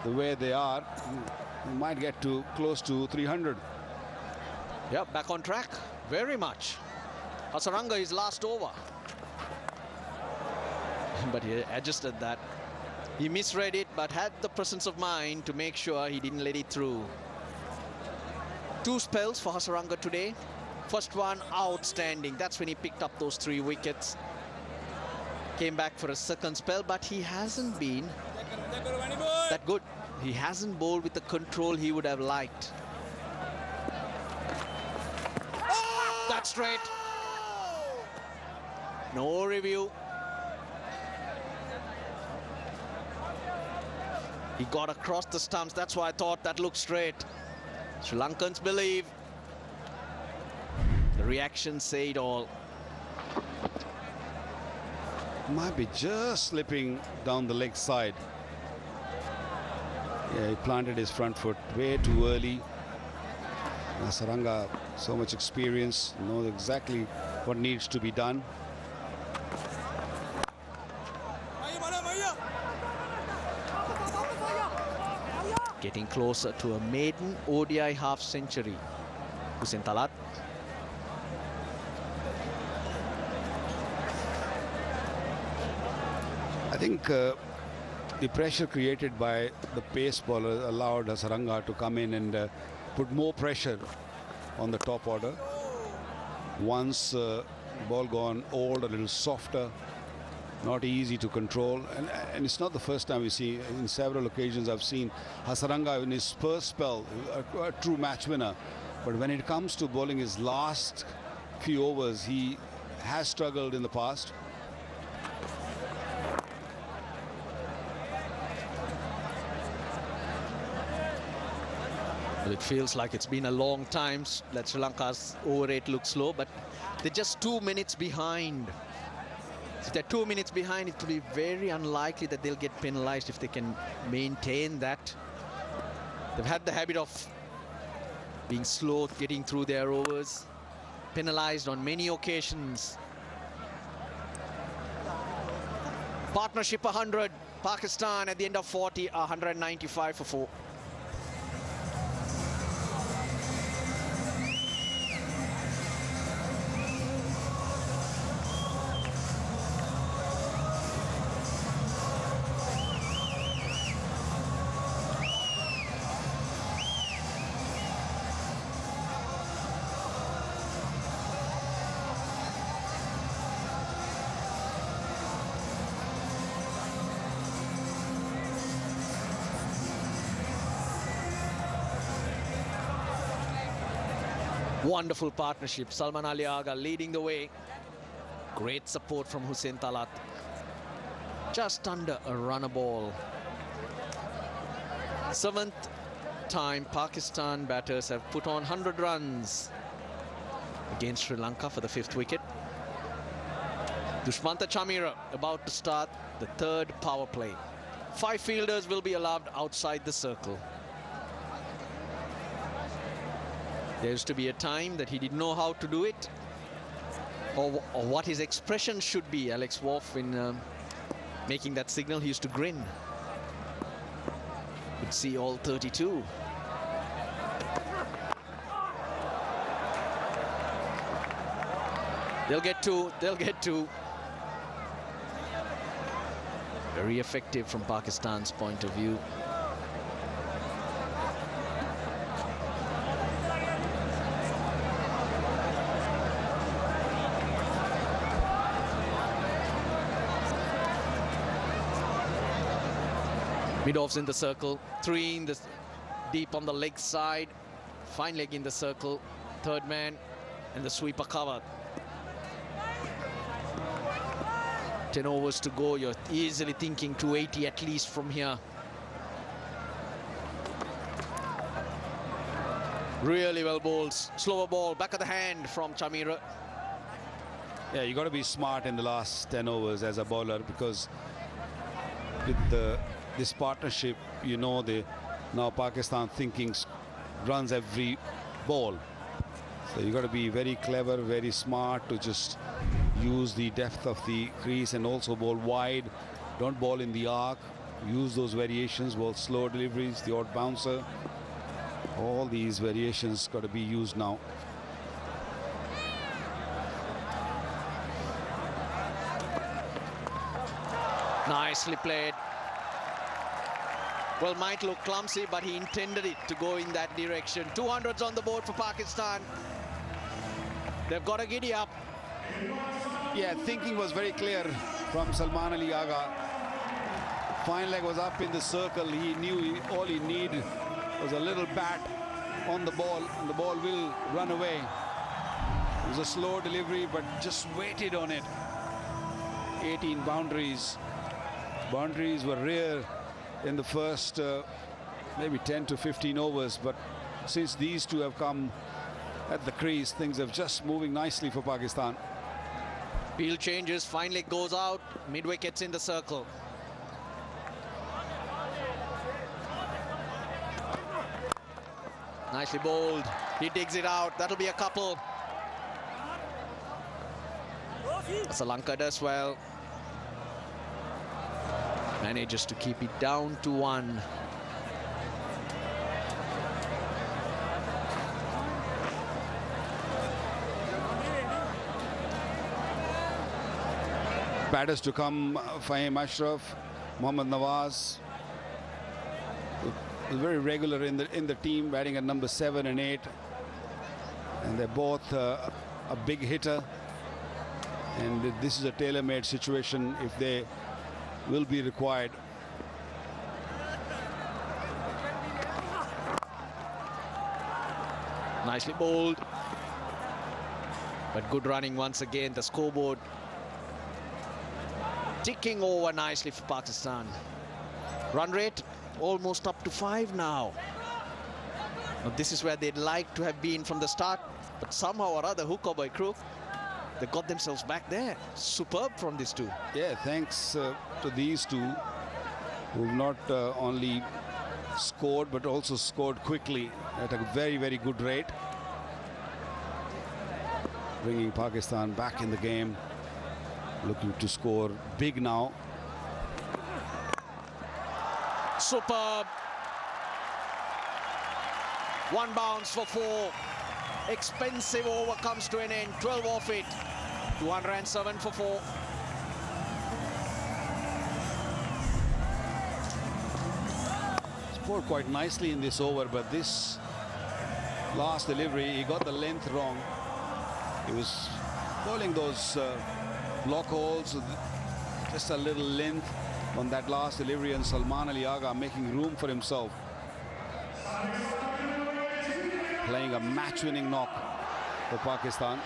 Speaker 6: the way they are, they might get to close to 300.
Speaker 1: Yeah, back on track, very much. Hasaranga is last over. But he adjusted that. He misread it, but had the presence of mind to make sure he didn't let it through. 2 spells for Hasaranga today. First one, outstanding. That's when he picked up those 3 wickets. Came back for a second spell, but he hasn't been that good. He hasn't bowled with the control he would have liked. That's straight. No review. He got across the stumps. That's why I thought that looked straight. Sri Lankans believe. The reactions say it all.
Speaker 6: Might be just slipping down the leg side. Yeah, he planted his front foot way too early. Hasaranga, so much experience, knows exactly what needs to be done.
Speaker 1: Getting closer to a maiden ODI half century. Hussein Talat.
Speaker 6: I think the pressure created by the pace bowler allowed Hasaranga to come in and put more pressure on the top order. Once ball gone old, a little softer, not easy to control, and it's not the first time we see. In several occasions I've seen Hasaranga in his first spell a true match winner, but when it comes to bowling his last few overs, he has struggled in the past.
Speaker 1: Well, it feels like it's been a long time that Sri Lanka's over rate looks low, but they're just 2 minutes behind. If they're 2 minutes behind, it will be very unlikely that they'll get penalized if they can maintain that. They've had the habit of being slow, getting through their overs, penalized on many occasions. Partnership 100, Pakistan at the end of 40, 195 for 4. Wonderful partnership. Salman Ali Agha leading the way. Great support from Hussein Talat. Just under a runner ball. 7th time Pakistan batters have put on 100 runs against Sri Lanka for the 5th wicket. Dushmantha Chameera about to start the 3rd power play. 5 fielders will be allowed outside the circle. There used to be a time that he didn't know how to do it, or what his expression should be. Alex Wolff, in making that signal, he used to grin. Could see all 32. They'll get two. Very effective from Pakistan's point of view. Mid-offs in the circle, 3 in the deep on the leg side, fine leg in the circle, 3rd man, and the sweeper covered. 10 overs to go. You're easily thinking 280 at least from here. Really well bowled. Slower ball, back of the hand from Chameera.
Speaker 6: Yeah, you got to be smart in the last 10 overs as a bowler, because with this partnership, you know, now Pakistan thinking runs every ball. So you got to be very clever, very smart to just use the depth of the crease and also bowl wide. Don't bowl in the arc. Use those variations, bowl slow deliveries, the odd bouncer. All these variations got to be used now.
Speaker 1: Nicely played. Well, might look clumsy, but he intended it to go in that direction. 200s on the board for Pakistan. They've got to giddy up.
Speaker 6: Yeah, thinking was very clear from Salman Ali Agha. Fine leg was up in the circle. He knew all he needed was a little bat on the ball, and the ball will run away. It was a slow delivery, but just waited on it. 18 boundaries. Boundaries were rare in the first maybe 10 to 15 overs, but since these two have come at the crease, things are just moving nicely for Pakistan.
Speaker 1: Field changes, finally goes out, mid-wickets in the circle. Nicely bowled, he digs it out, that'll be a couple. Sri Lanka does well. Manages to keep it down to 1.
Speaker 6: Batters to come, Fahim Ashraf, Mohammad Nawaz. Very regular in the team, batting at number 7 and 8. And they're both a big hitter. And this is a tailor-made situation if they will be required.
Speaker 1: Nicely bowled. But good running once again. The scoreboard ticking over nicely for Pakistan. Run rate almost up to 5 now. Now this is where they'd like to have been from the start, but somehow or other, hook or by crook, they got themselves back there. Superb from these two.
Speaker 6: Yeah, thanks to these two who've not only scored but also scored quickly at a very, very good rate, bringing Pakistan back in the game, looking to score big now.
Speaker 1: Superb. 1 bounce for 4. Expensive over comes to an end. 12 off it. 207 for 4.
Speaker 6: Scored quite nicely in this over, but this last delivery, he got the length wrong. He was bowling those block holes, just a little length on that last delivery, and Salman Ali Agha making room for himself, playing a match-winning knock for Pakistan.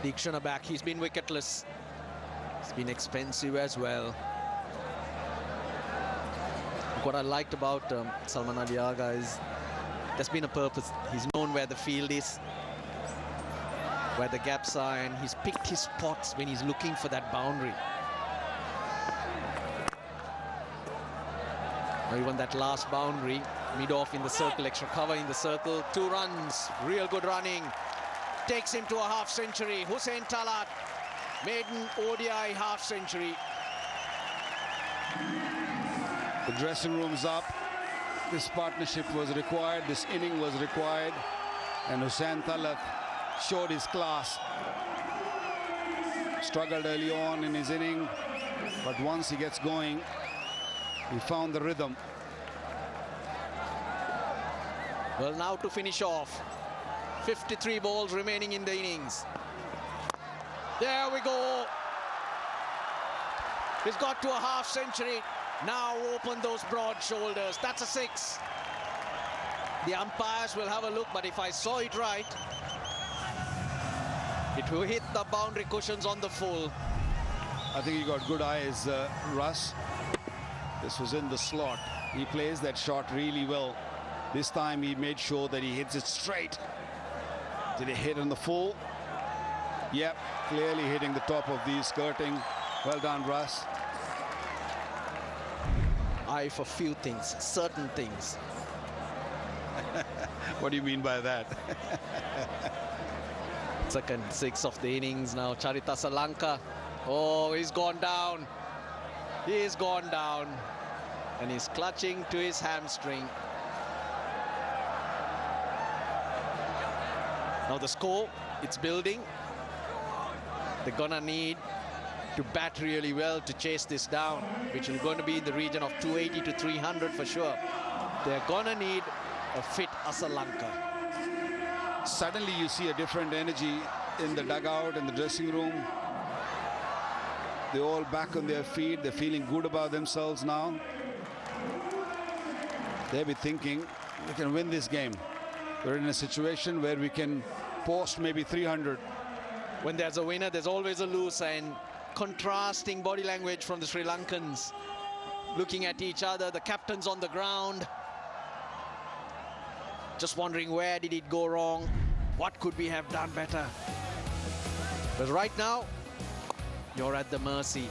Speaker 1: Deekshana back, he's been wicketless. It's been expensive as well. What I liked about Salman Ali Agha is there's been a purpose. He's known where the field is, where the gaps are, and he's picked his spots when he's looking for that boundary. Now even that last boundary, mid-off in the circle, extra cover in the circle, 2 runs, real good running. Takes him to a half-century. Hussain Talat, maiden ODI half-century.
Speaker 6: The dressing room's up. This partnership was required, this inning was required, and Hussain Talat showed his class. Struggled early on in his inning, but once he gets going, he found the rhythm.
Speaker 1: Well, now to finish off. 53 balls remaining in the innings. There we go. He's got to a half-century. Now open those broad shoulders. That's a 6. The umpires will have a look, but if I saw it right, it will hit the boundary cushions on the full.
Speaker 6: I think he got good eyes, Russ. This was in the slot. He plays that shot really well. This time he made sure that he hits it straight. Did it hit on the full? Yep, clearly hitting the top of the skirting. Well done, Russ.
Speaker 1: Eye for few things, certain things.
Speaker 6: What do you mean by that?
Speaker 1: Second 6 of the innings now. Charita Sri Lanka. Oh, he's gone down. He's gone down. And he's clutching to his hamstring. Now the score, it's building. They're gonna need to bat really well to chase this down, which is going to be in the region of 280 to 300 for sure. They're gonna need a fit Sri Lanka.
Speaker 6: Suddenly you see a different energy in the dugout, in the dressing room. They're all back on their feet. They're feeling good about themselves now. They'll be thinking, we can win this game. We're in a situation where we can post maybe 300.
Speaker 1: When there's a winner, there's always a loser, and contrasting body language from the Sri Lankans. Looking at each other, the captains on the ground. Just wondering, where did it go wrong? What could we have done better? But right now, you're at the mercy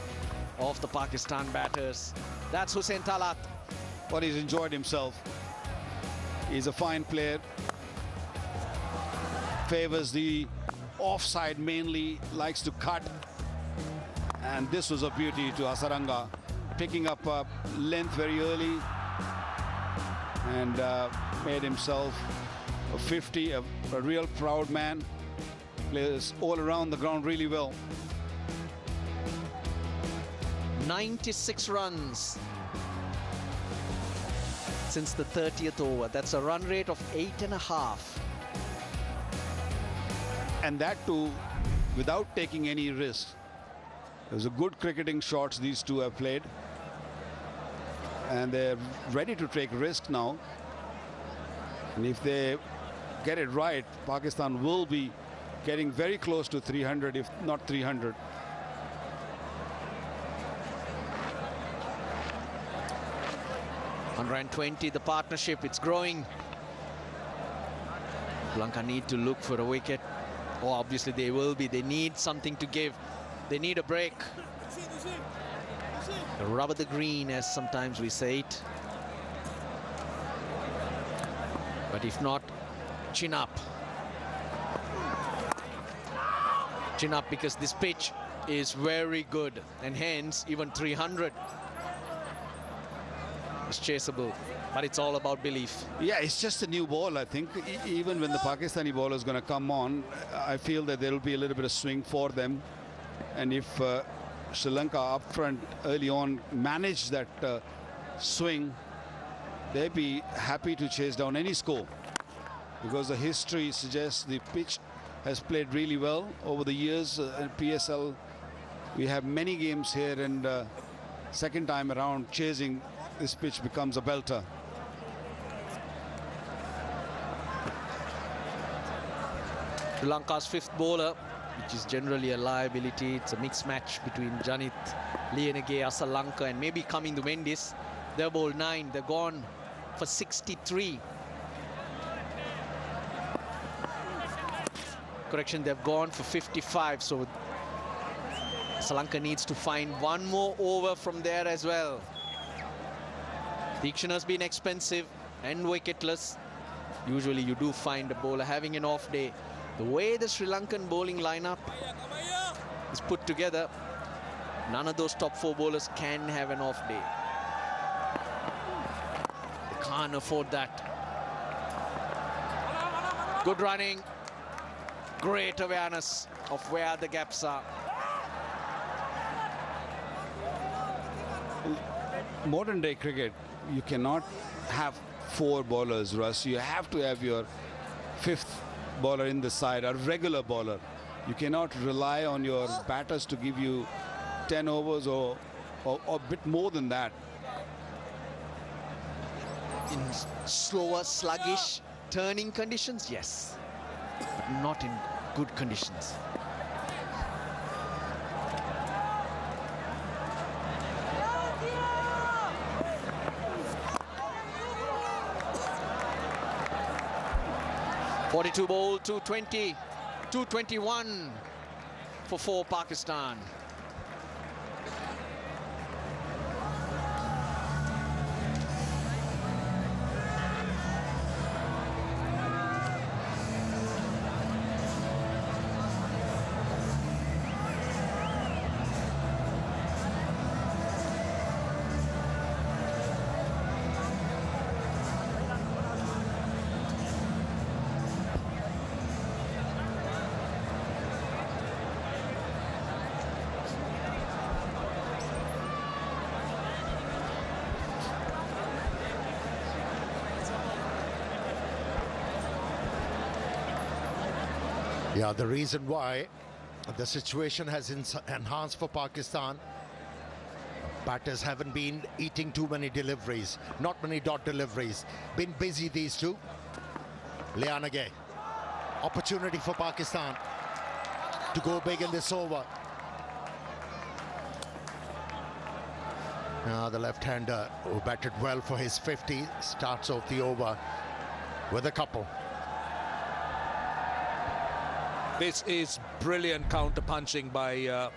Speaker 1: of the Pakistan batters. That's Hussain Talat.
Speaker 6: Well, he's enjoyed himself. He's a fine player. Favors the offside mainly, likes to cut. And this was a beauty to Hasaranga, picking up length very early and made himself a 50, a real proud man. Plays all around the ground really well.
Speaker 1: 96 runs since the 30th over. That's a run rate of 8.5.
Speaker 6: And that too without taking any risk. There's a good cricketing shots these two have played. And they're ready to take risk now. And if they get it right, Pakistan will be getting very close to 300, if not 300.
Speaker 1: Run 20, the partnership, it's growing. Lanka need to look for a wicket. Oh, obviously they will be. They need something to give. They need a break. Rubber the green, as sometimes we say it. But if not, chin up. Chin up, because this pitch is very good, and hence even 300 is chaseable. But it's all about belief.
Speaker 6: Yeah, it's just a new ball, I think. Even when the Pakistani bowler is going to come on, I feel that there will be a little bit of swing for them. And if Sri Lanka up front early on manage that swing, they'd be happy to chase down any score. Because the history suggests the pitch has played really well over the years. In PSL, we have many games here, and second time around chasing, this pitch becomes a belter.
Speaker 1: Sri Lanka's fifth bowler, which is generally a liability. It's a mixed match between Janit, Lienege, Asalanka, and maybe coming to Mendis. They're bowled 9. They're gone for 63. Correction, they've gone for 55. So Sri Lanka needs to find one more over from there as well. Dictionary's been expensive and wicketless. Usually you do find a bowler having an off day. The way the Sri Lankan bowling lineup is put together, none of those top 4 bowlers can have an off day. They can't afford that. Good running. Great awareness of where the gaps are.
Speaker 6: Modern day cricket, you cannot have 4 bowlers, Russ. You have to have your 5th bowler in the side, a regular bowler. You cannot rely on your batters to give you 10 overs or a bit more than that.
Speaker 1: In slower, sluggish, turning conditions, yes, but not in good conditions. .42 ball, 220, 221 for Pakistan.
Speaker 3: Yeah, the reason why the situation has enhanced for Pakistan, batters haven't been eating too many deliveries, not many dot deliveries, been busy these two. Lienege, opportunity for Pakistan to go big in this over. The left-hander who batted well for his 50 starts off the over with a couple.
Speaker 2: This is brilliant counter-punching by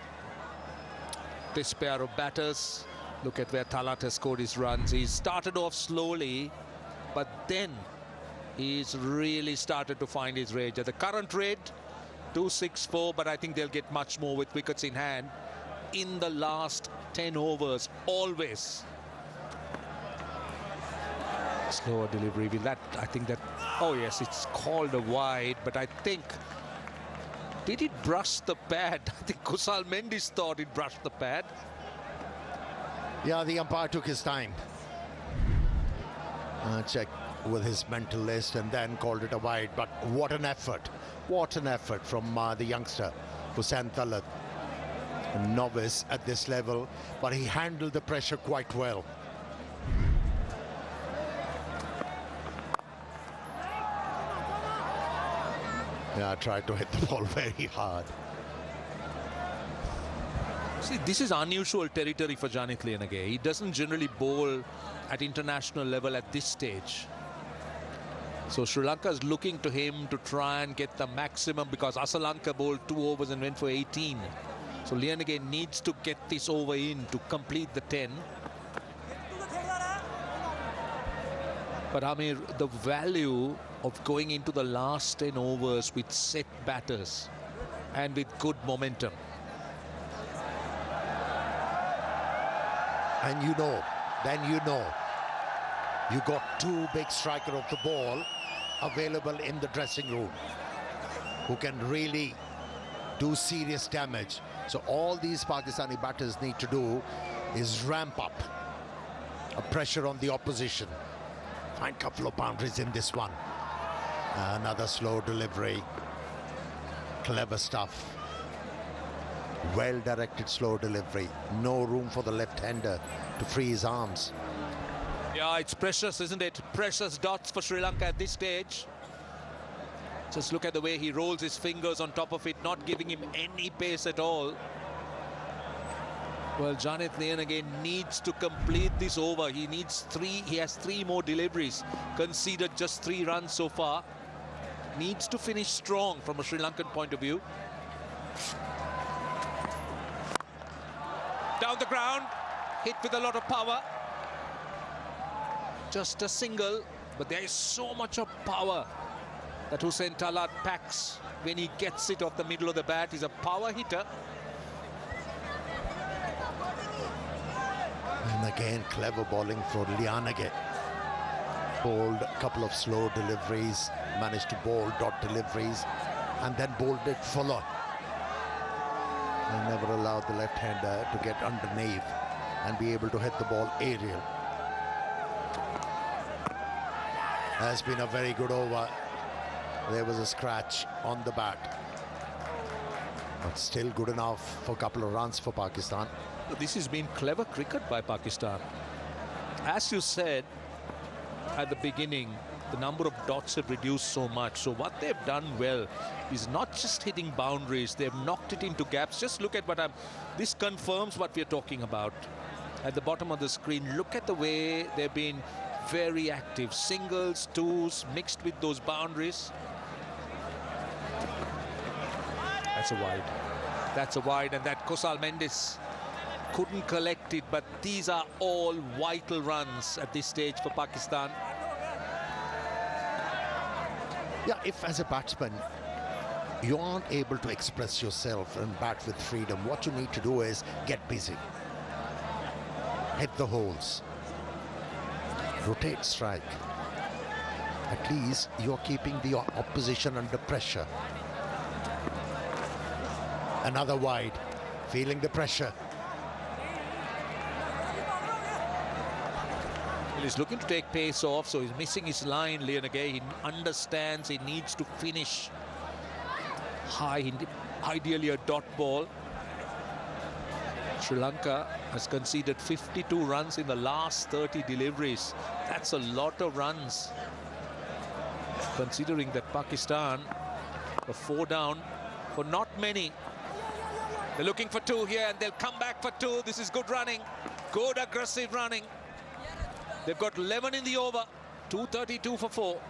Speaker 2: this pair of batters. Look at where Talat has scored his runs. He started off slowly, but then he's really started to find his rate. At the current rate, 264, but I think they'll get much more with wickets in hand in the last 10 overs, always. Slower delivery. Will that, I think that, oh yes, it's called a wide, but I think, did it brush the pad? I think Kusal Mendes thought it brushed the pad.
Speaker 3: Yeah, the umpire took his time. Checked with his mental list and then called it a wide. But what an effort. What an effort from the youngster, Hussain Talat. A novice at this level, but he handled the pressure quite well. Yeah, tried to hit the ball very hard.
Speaker 2: See, this is unusual territory for Janit Liyanage. He doesn't generally bowl at international level at this stage. So Sri Lanka is looking to him to try and get the maximum, because Asalanka bowled 2 overs and went for 18. So Liyanage needs to get this over in to complete the 10. But Amir, the value of going into the last 10 overs with set batters and with good momentum.
Speaker 3: And you got 2 big striker of the ball available in the dressing room who can really do serious damage. So all these Pakistani batters need to do is ramp up a pressure on the opposition. Find a couple of boundaries in this one. Another slow delivery. Clever stuff. Well-directed slow delivery. No room for the left-hander to free his arms.
Speaker 2: Yeah, it's precious, isn't it? Precious dots for Sri Lanka at this stage. Just look at the way he rolls his fingers on top of it, not giving him any pace at all. Well, Janit Liyanage needs to complete this over. He needs 3. He has 3 more deliveries. Conceded just 3 runs so far. Needs to finish strong from a Sri Lankan point of view. Down the ground, hit with a lot of power. Just a single, but there is so much of power that Hussain Talat packs when he gets it off the middle of the bat. He's a power hitter.
Speaker 3: And again, clever bowling for Liyanage. Bowled a couple of slow deliveries, managed to bowl dot deliveries, and then bowled it fuller. And never allowed the left-hander to get underneath and be able to hit the ball aerial. Has been a very good over. There was a scratch on the bat, but still good enough for a couple of runs for Pakistan.
Speaker 2: This has been clever cricket by Pakistan. As you said at the beginning, the number of dots have reduced so much. So what they've done well is not just hitting boundaries, they've knocked it into gaps. Just look at what this confirms what we're talking about. At the bottom of the screen, look at the way they've been very active. Singles, twos, mixed with those boundaries. That's a wide. That's a wide, and that Kusal Mendes couldn't collect it, but these are all vital runs at this stage for Pakistan.
Speaker 3: Yeah, if as a batsman you aren't able to express yourself and bat with freedom, what you need to do is get busy. Hit the holes. Rotate strike. At least you're keeping the opposition under pressure. Another wide. Feeling the pressure.
Speaker 2: He's looking to take pace off, so he's missing his line, Liyanage. He understands he needs to finish high, ideally a dot ball. Sri Lanka has conceded 52 runs in the last 30 deliveries. That's a lot of runs, considering that Pakistan are 4 down for not many. They're looking for 2 here, and they'll come back for 2. This is good running. Good aggressive running. They've got 11 in the over. 232 for 4.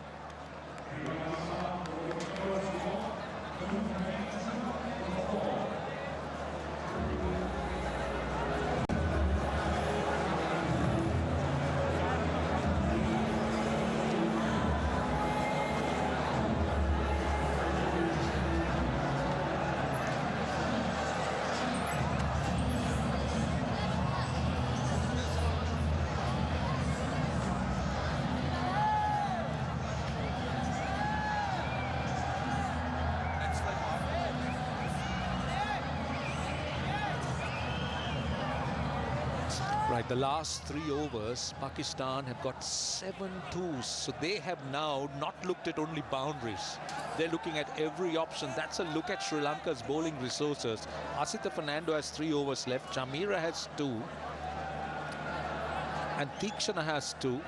Speaker 2: Right, the last 3 overs, Pakistan have got 7 twos. So they have now not looked at only boundaries. They're looking at every option. That's a look at Sri Lanka's bowling resources. Asita Fernando has 3 overs left. Chamira has 2. And Tikshana has 2.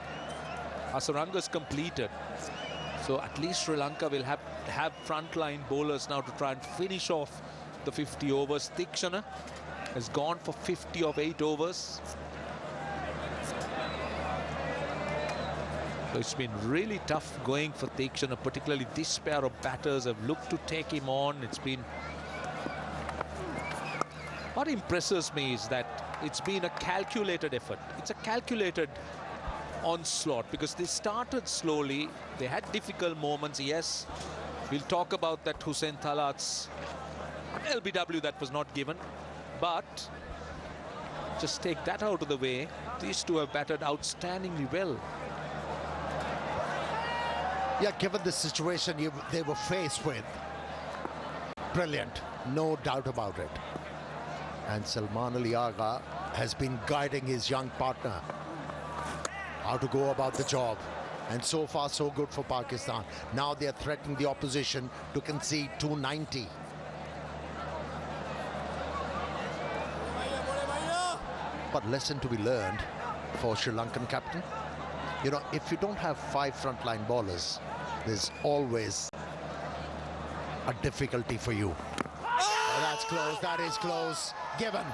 Speaker 2: Asaranga's completed. So at least Sri Lanka will have frontline bowlers now to try and finish off the 50 overs. Tikshana has gone for 50 of 8 overs. So it's been really tough going for Tikshana, particularly this pair of batters have looked to take him on. It's been... What impresses me is that it's been a calculated effort. It's a calculated onslaught because they started slowly. They had difficult moments, yes. We'll talk about that Hussain Talat's LBW that was not given. But just take that out of the way. These two have batted outstandingly well.
Speaker 3: Yeah, given the situation they were faced with. Brilliant, no doubt about it. And Salman Ali Agha has been guiding his young partner how to go about the job. And so far, so good for Pakistan. Now they are threatening the opposition to concede 290. But lesson to be learned for Sri Lankan captain. You know, if you don't have 5 frontline bowlers, there's always a difficulty for you. Oh, that's close, that is close. Given.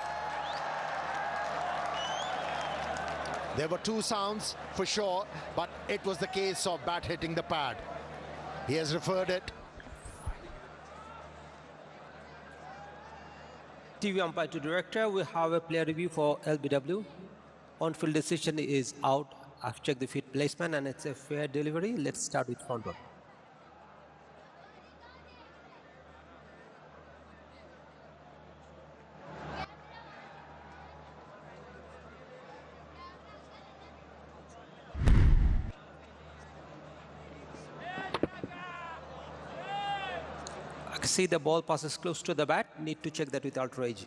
Speaker 3: There were 2 sounds for sure, but it was the case of bat hitting the pad. He has referred it.
Speaker 5: TV umpire to director, we have a player review for LBW. On-field decision is out. I've checked the feet placement and it's a fair delivery. Let's start with front one. I can see the ball passes close to the bat. Need to check that with ultra edge.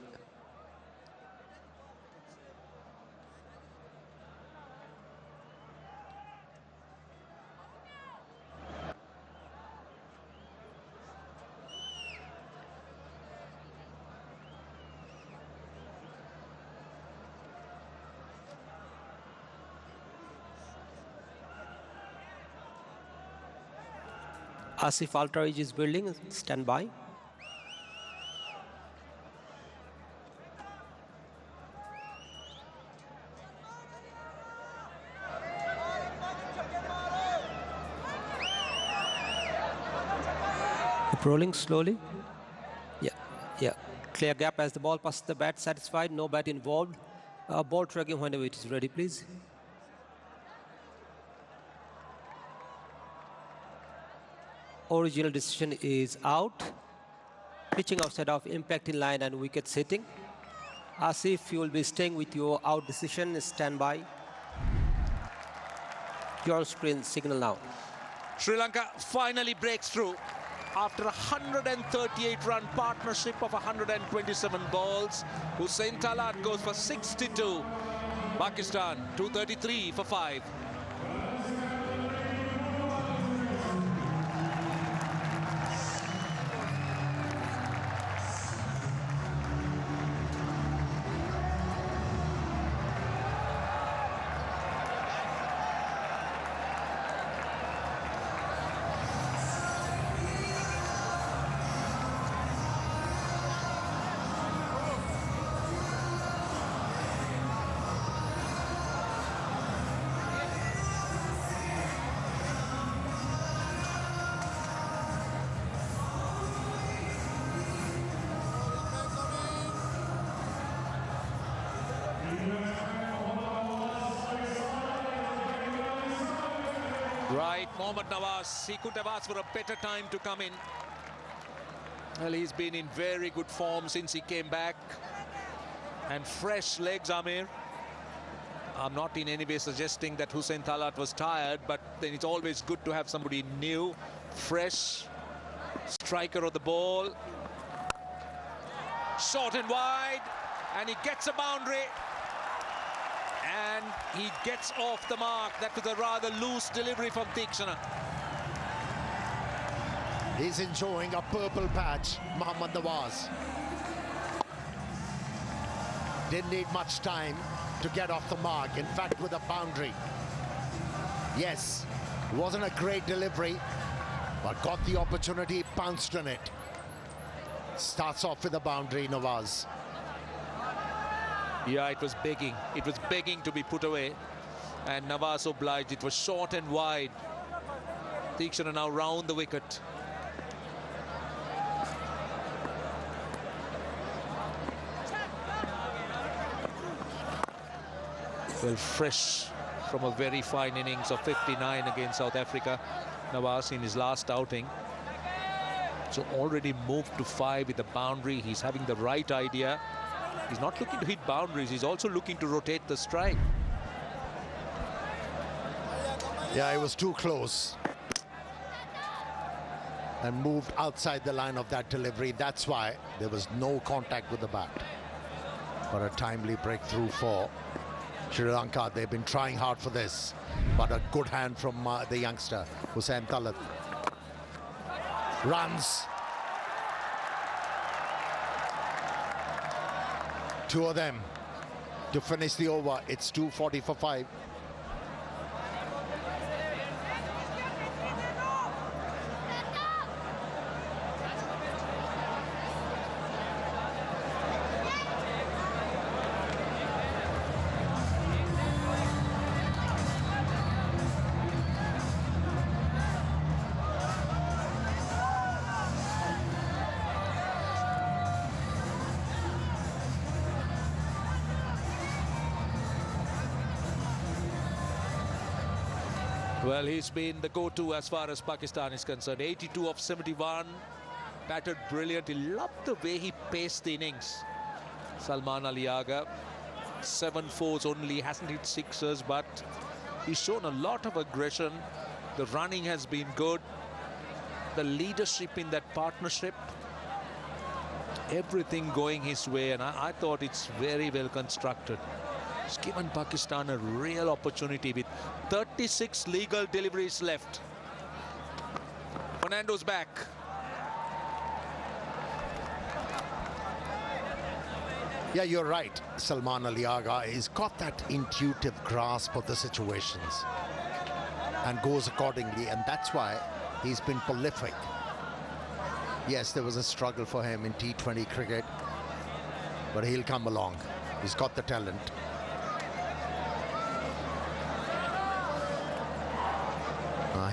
Speaker 5: Asif ultra edge is building. Stand by. Rolling slowly. Yeah. Clear gap as the ball passes the bat. Satisfied. No bat involved. Ball tracking whenever it is ready, please. Original decision is out. Pitching outside of impact in line and wicket sitting. Asif, you will be staying with your out decision. Stand by. Your screen signal now.
Speaker 2: Sri Lanka finally breaks through. After a 138-run partnership of 127 balls, Hussain Talat goes for 62. Pakistan, 233 for 5. Mohammad Nawaz. He could have asked for a better time to come in. Well, he's been in very good form since he came back. And fresh legs, Amir. I'm not in any way suggesting that Hussein Talat was tired, but then it's always good to have somebody new, fresh, striker of the ball. Short and wide, and he gets a boundary. And he gets off the mark. That was a rather loose delivery from Tikshana.
Speaker 3: He's enjoying a purple patch, Mohammad Nawaz. Didn't need much time to get off the mark. In fact, with a boundary. Yes, it wasn't a great delivery, but got the opportunity, pounced on it. Starts off with a boundary, Nawaz.
Speaker 2: Yeah, it was begging. It was begging to be put away. And Nawaz obliged. It was short and wide. Tikshana now round the wicket. Well, fresh from a very fine innings of 59 against South Africa. Nawaz in his last outing. So already moved to 5 with a boundary. He's having the right idea. He's not looking to hit boundaries. He's also looking to rotate the strike.
Speaker 3: Yeah, it was too close. And moved outside the line of that delivery. That's why there was no contact with the bat. But a timely breakthrough for Sri Lanka. They've been trying hard for this. But a good hand from the youngster, Hussein Talat. Runs. 2 of them to finish the over. It's 240 for 5.
Speaker 2: Well, he's been the go-to as far as Pakistan is concerned. 82 of 71, batted brilliantly. Loved the way he paced the innings. Salman Ali Agha, 7 fours only, hasn't hit sixers, but he's shown a lot of aggression. The running has been good. The leadership in that partnership, everything going his way, and I thought it's very well constructed. It's given Pakistan a real opportunity with 36 legal deliveries left. Fernando's back.
Speaker 3: Yeah, you're right. Salman Ali Agha has got that intuitive grasp of the situations and goes accordingly, and that's why he's been prolific. Yes, there was a struggle for him in T20 cricket, but he'll come along. He's got the talent.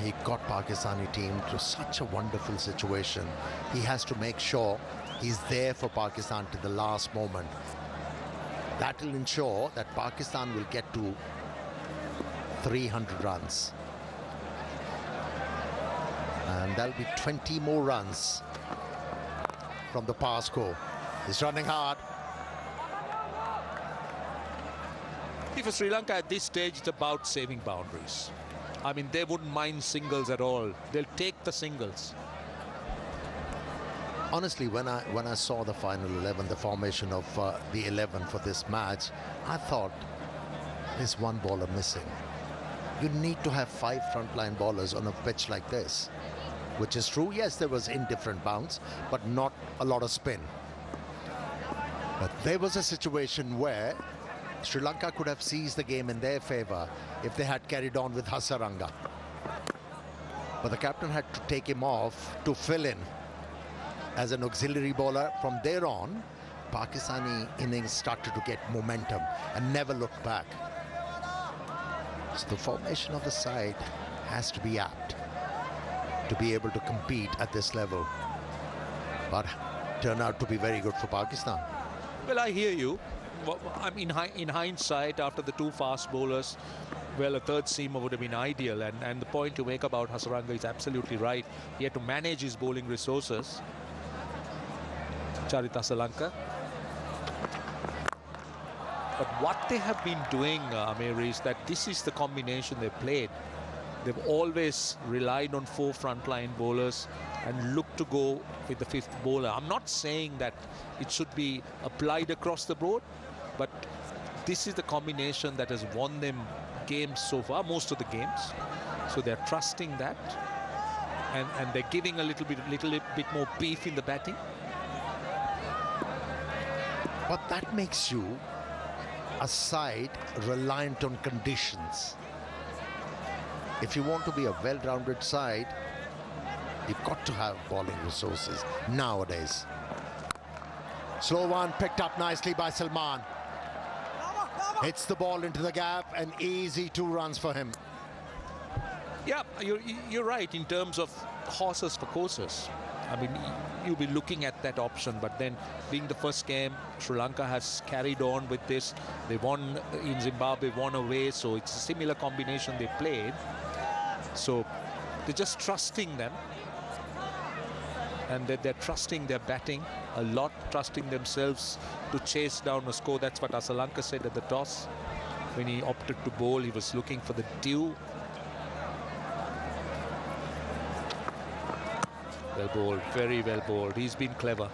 Speaker 3: He got Pakistani team to such a wonderful situation. He has to make sure he's there for Pakistan to the last moment. That will ensure that Pakistan will get to 300 runs. And that'll be 20 more runs from the power score. He's running hard.
Speaker 2: For Sri Lanka at this stage, it's about saving boundaries. I mean, they wouldn't mind singles at all. They'll take the singles.
Speaker 3: Honestly, when I saw the final 11, the formation of the 11 for this match, I thought there's one bowler missing. You need to have 5 frontline bowlers on a pitch like this, which is true. Yes, there was indifferent bounce, but not a lot of spin. But there was a situation where Sri Lanka could have seized the game in their favour if they had carried on with Hasaranga. But the captain had to take him off to fill in as an auxiliary bowler. From there on, Pakistani innings started to get momentum and never looked back. So the formation of the side has to be apt to be able to compete at this level. But turned out to be very good for Pakistan.
Speaker 2: Well, I hear you. Well, I mean, in hindsight, after the 2 fast bowlers, well, a third seamer would have been ideal. And the point you make about Hasaranga is absolutely right. He had to manage his bowling resources. Charit Asalanka. But what they have been doing, Amir, is that this is the combination they played. They've always relied on 4 frontline bowlers and looked to go with the 5th bowler. I'm not saying that it should be applied across the board, but this is the combination that has won them games so far, most of the games. So they're trusting that, and they're giving a little bit more beef in the batting.
Speaker 3: But that makes you a side reliant on conditions. If you want to be a well-rounded side, you've got to have bowling resources nowadays. Slow one picked up nicely by Salman. Hits the ball into the gap, and easy 2 runs for him.
Speaker 2: Yeah, you're right in terms of horses for courses. I mean, you'll be looking at that option, but then being the first game, Sri Lanka has carried on with this. They won in Zimbabwe, won away, so it's a similar combination they played. So they're just trusting them, and they're trusting their batting a lot, trusting themselves to chase down a score. That's what Asalanka said at the toss. When he opted to bowl, he was looking for the dew. Well bowled, very well bowled. He's been clever.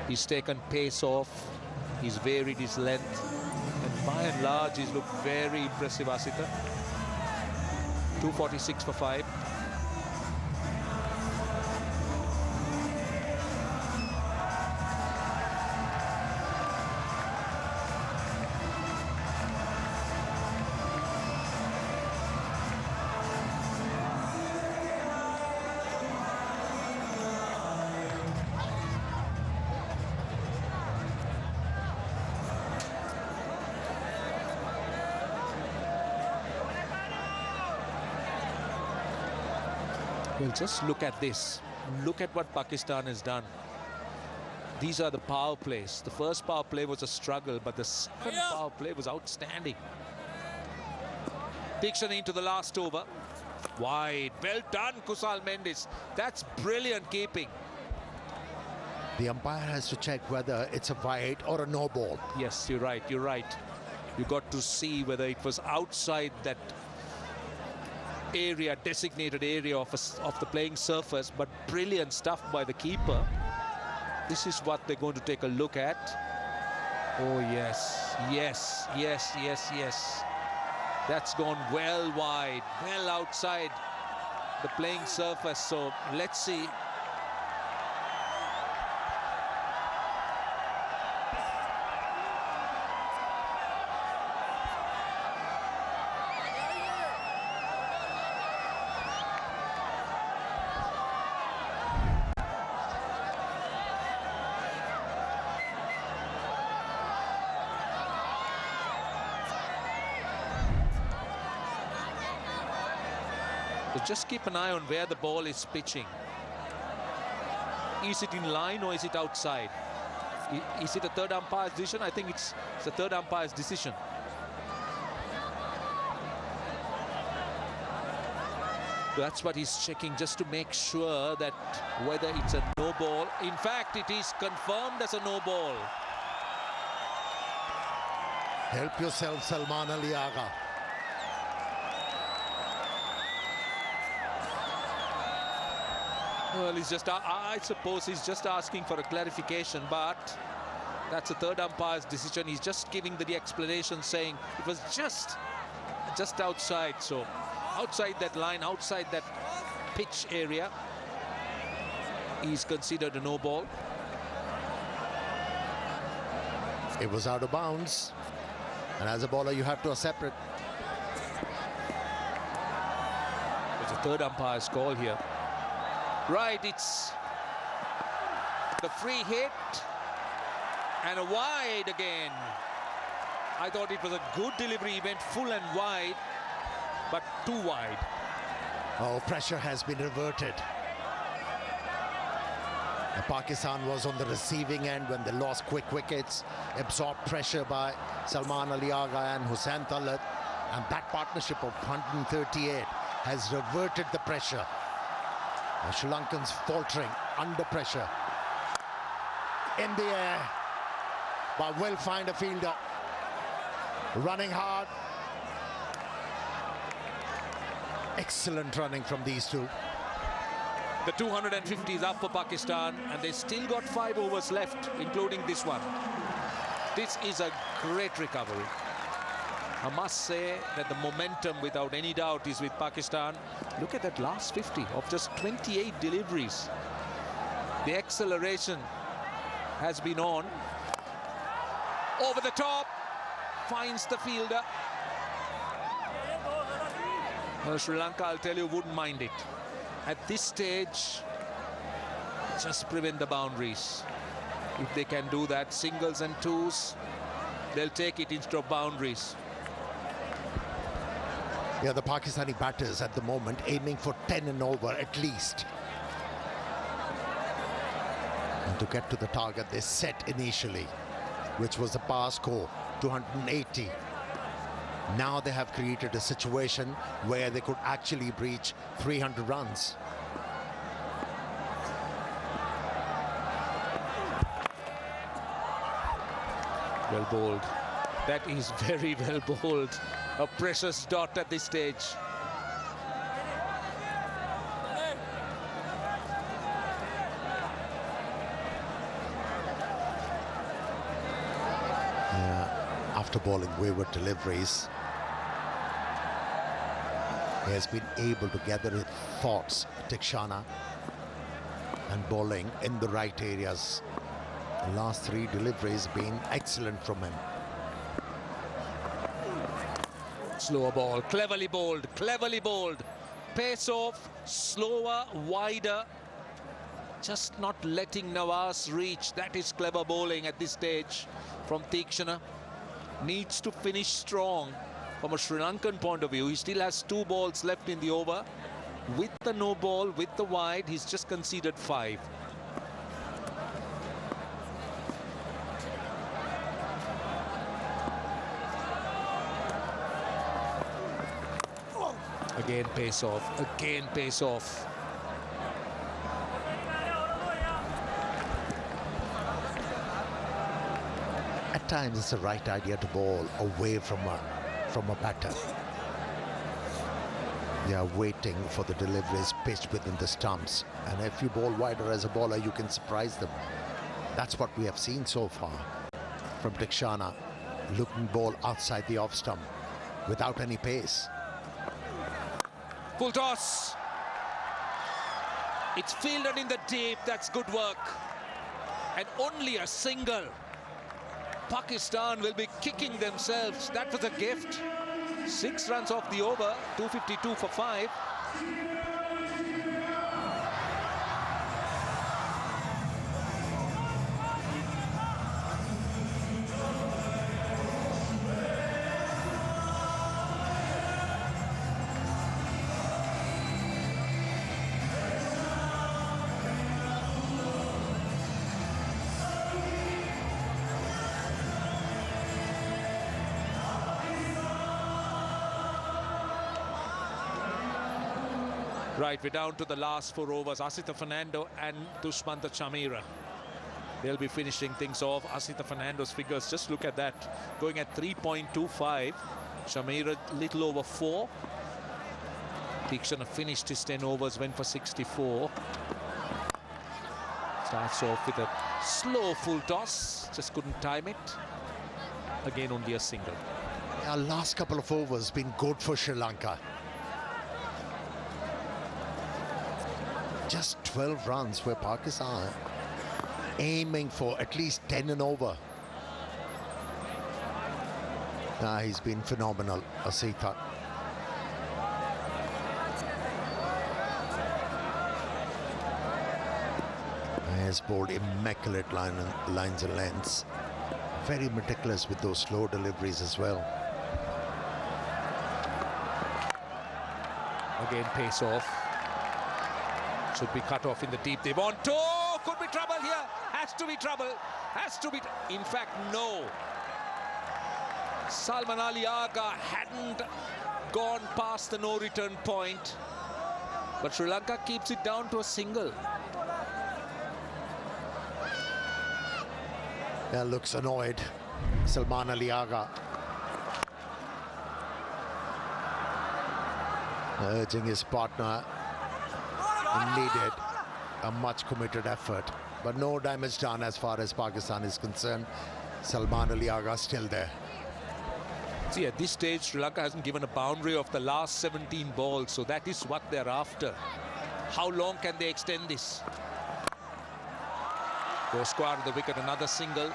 Speaker 2: He's taken pace off. He's varied his length. And by and large, he's looked very impressive, Asita. 246 for 5. Well, just look at this. Look at what Pakistan has done. These are the power plays. The first power play was a struggle, but the second power play was outstanding. Dixon into the last over. Wide. Well done, Kusal Mendis. That's brilliant keeping.
Speaker 3: The umpire has to check whether it's a wide or a no ball.
Speaker 2: Yes, you're right. You're right. You got to see whether it was outside that area, designated area of the playing surface, but brilliant stuff by the keeper. This is what they're going to take a look at. Oh yes, yes, yes, yes, yes. That's gone well wide, well outside the playing surface. So let's see. So just keep an eye on where the ball is pitching. Is it in line or is it outside? Is it a third umpire's decision? I think it's a third umpire's decision. That's what he's checking, just to make sure that whether it's a no ball. In fact, it is confirmed as a no ball.
Speaker 3: Help yourself, Salman Ali Agha.
Speaker 2: Well, he's just, I suppose he's just asking for a clarification, but that's a third umpire's decision. He's just giving the explanation, saying it was just outside. So outside that line, outside that pitch area, he's considered a no ball.
Speaker 3: It was out of bounds, and as a bowler you have to accept it.
Speaker 2: It's a third umpire's call here. Right, it's the free hit and a wide again. I thought it was a good delivery. He went full and wide, but too wide.
Speaker 3: Oh, pressure has been reverted. Pakistan was on the receiving end when they lost quick wickets, absorbed pressure by Salman Ali Agha and Hussain Talat. And that partnership of 138 has reverted the pressure. The Sri Lankans faltering under pressure. In the air by well find a fielder. Running hard. Excellent running from these two.
Speaker 2: The 250 is up for Pakistan, and they still got 5 overs left, including this one. This is a great recovery. I must say that the momentum, without any doubt, is with Pakistan. Look at that last 50 of just 28 deliveries. The acceleration has been on. Over the top, finds the fielder. Well, Sri Lanka, I'll tell you, wouldn't mind it. At this stage, just prevent the boundaries. If they can do that, singles and twos, they'll take it instead of boundaries.
Speaker 3: Yeah, the Pakistani batters at the moment aiming for 10 and over at least. And to get to the target they set initially, which was the par score, 280. Now they have created a situation where they could actually breach 300 runs.
Speaker 2: Well bowled. That is very well bowled. A precious dot at this stage.
Speaker 3: After bowling wayward deliveries, he has been able to gather his thoughts, Tikshana, and bowling in the right areas. The last 3 deliveries have been excellent from him.
Speaker 2: Slower ball, cleverly bowled, cleverly bowled. Pace off, slower, wider. Just not letting Nawaz reach. That is clever bowling at this stage from Tikshana. Needs to finish strong from a Sri Lankan point of view. He still has 2 balls left in the over. With the no ball, with the wide, he's just conceded 5. Again pace off, again pace off.
Speaker 3: At times it's the right idea to bowl away from a batter. They are waiting for the deliveries pitched within the stumps, and if you bowl wider as a bowler you can surprise them. That's what we have seen so far from Tikshana, looking bowl outside the off stump without any pace.
Speaker 2: Full toss. It's fielded in the deep. That's good work. And only a single. Pakistan will be kicking themselves. That was a gift. 6 runs off the over. 252 for 5. Right, we're down to the last 4 overs. Asita Fernando and Dushmantha Chameera. They'll be finishing things off. Asita Fernando's figures, just look at that. Going at 3.25. Chameera little over 4. Tikshana finished his 10 overs, went for 64. Starts off with a slow full toss. Just couldn't time it. Again, only a single.
Speaker 3: Our last couple of overs been good for Sri Lanka. Just 12 runs where Pakistan aiming for at least 10 and over. He's been phenomenal, Asita. He has bowled immaculate lines and lengths. Very meticulous with those slow deliveries as well.
Speaker 2: Again, pace off. Should be cut off in the deep. They want to. Could be trouble here. Has to be trouble. Has to be. In fact, no. Salman Ali Aga hadn't gone past the no-return point, but Sri Lanka keeps it down to a single.
Speaker 3: Yeah, looks annoyed, Salman Ali Aga. Urging his partner, needed a much committed effort, but no damage done as far as Pakistan is concerned. Salman Ali Aga still there.
Speaker 2: See, at this stage, Sri Lanka hasn't given a boundary of the last 17 balls, so that is what they're after. How long can they extend this? Go square to the wicket, another single.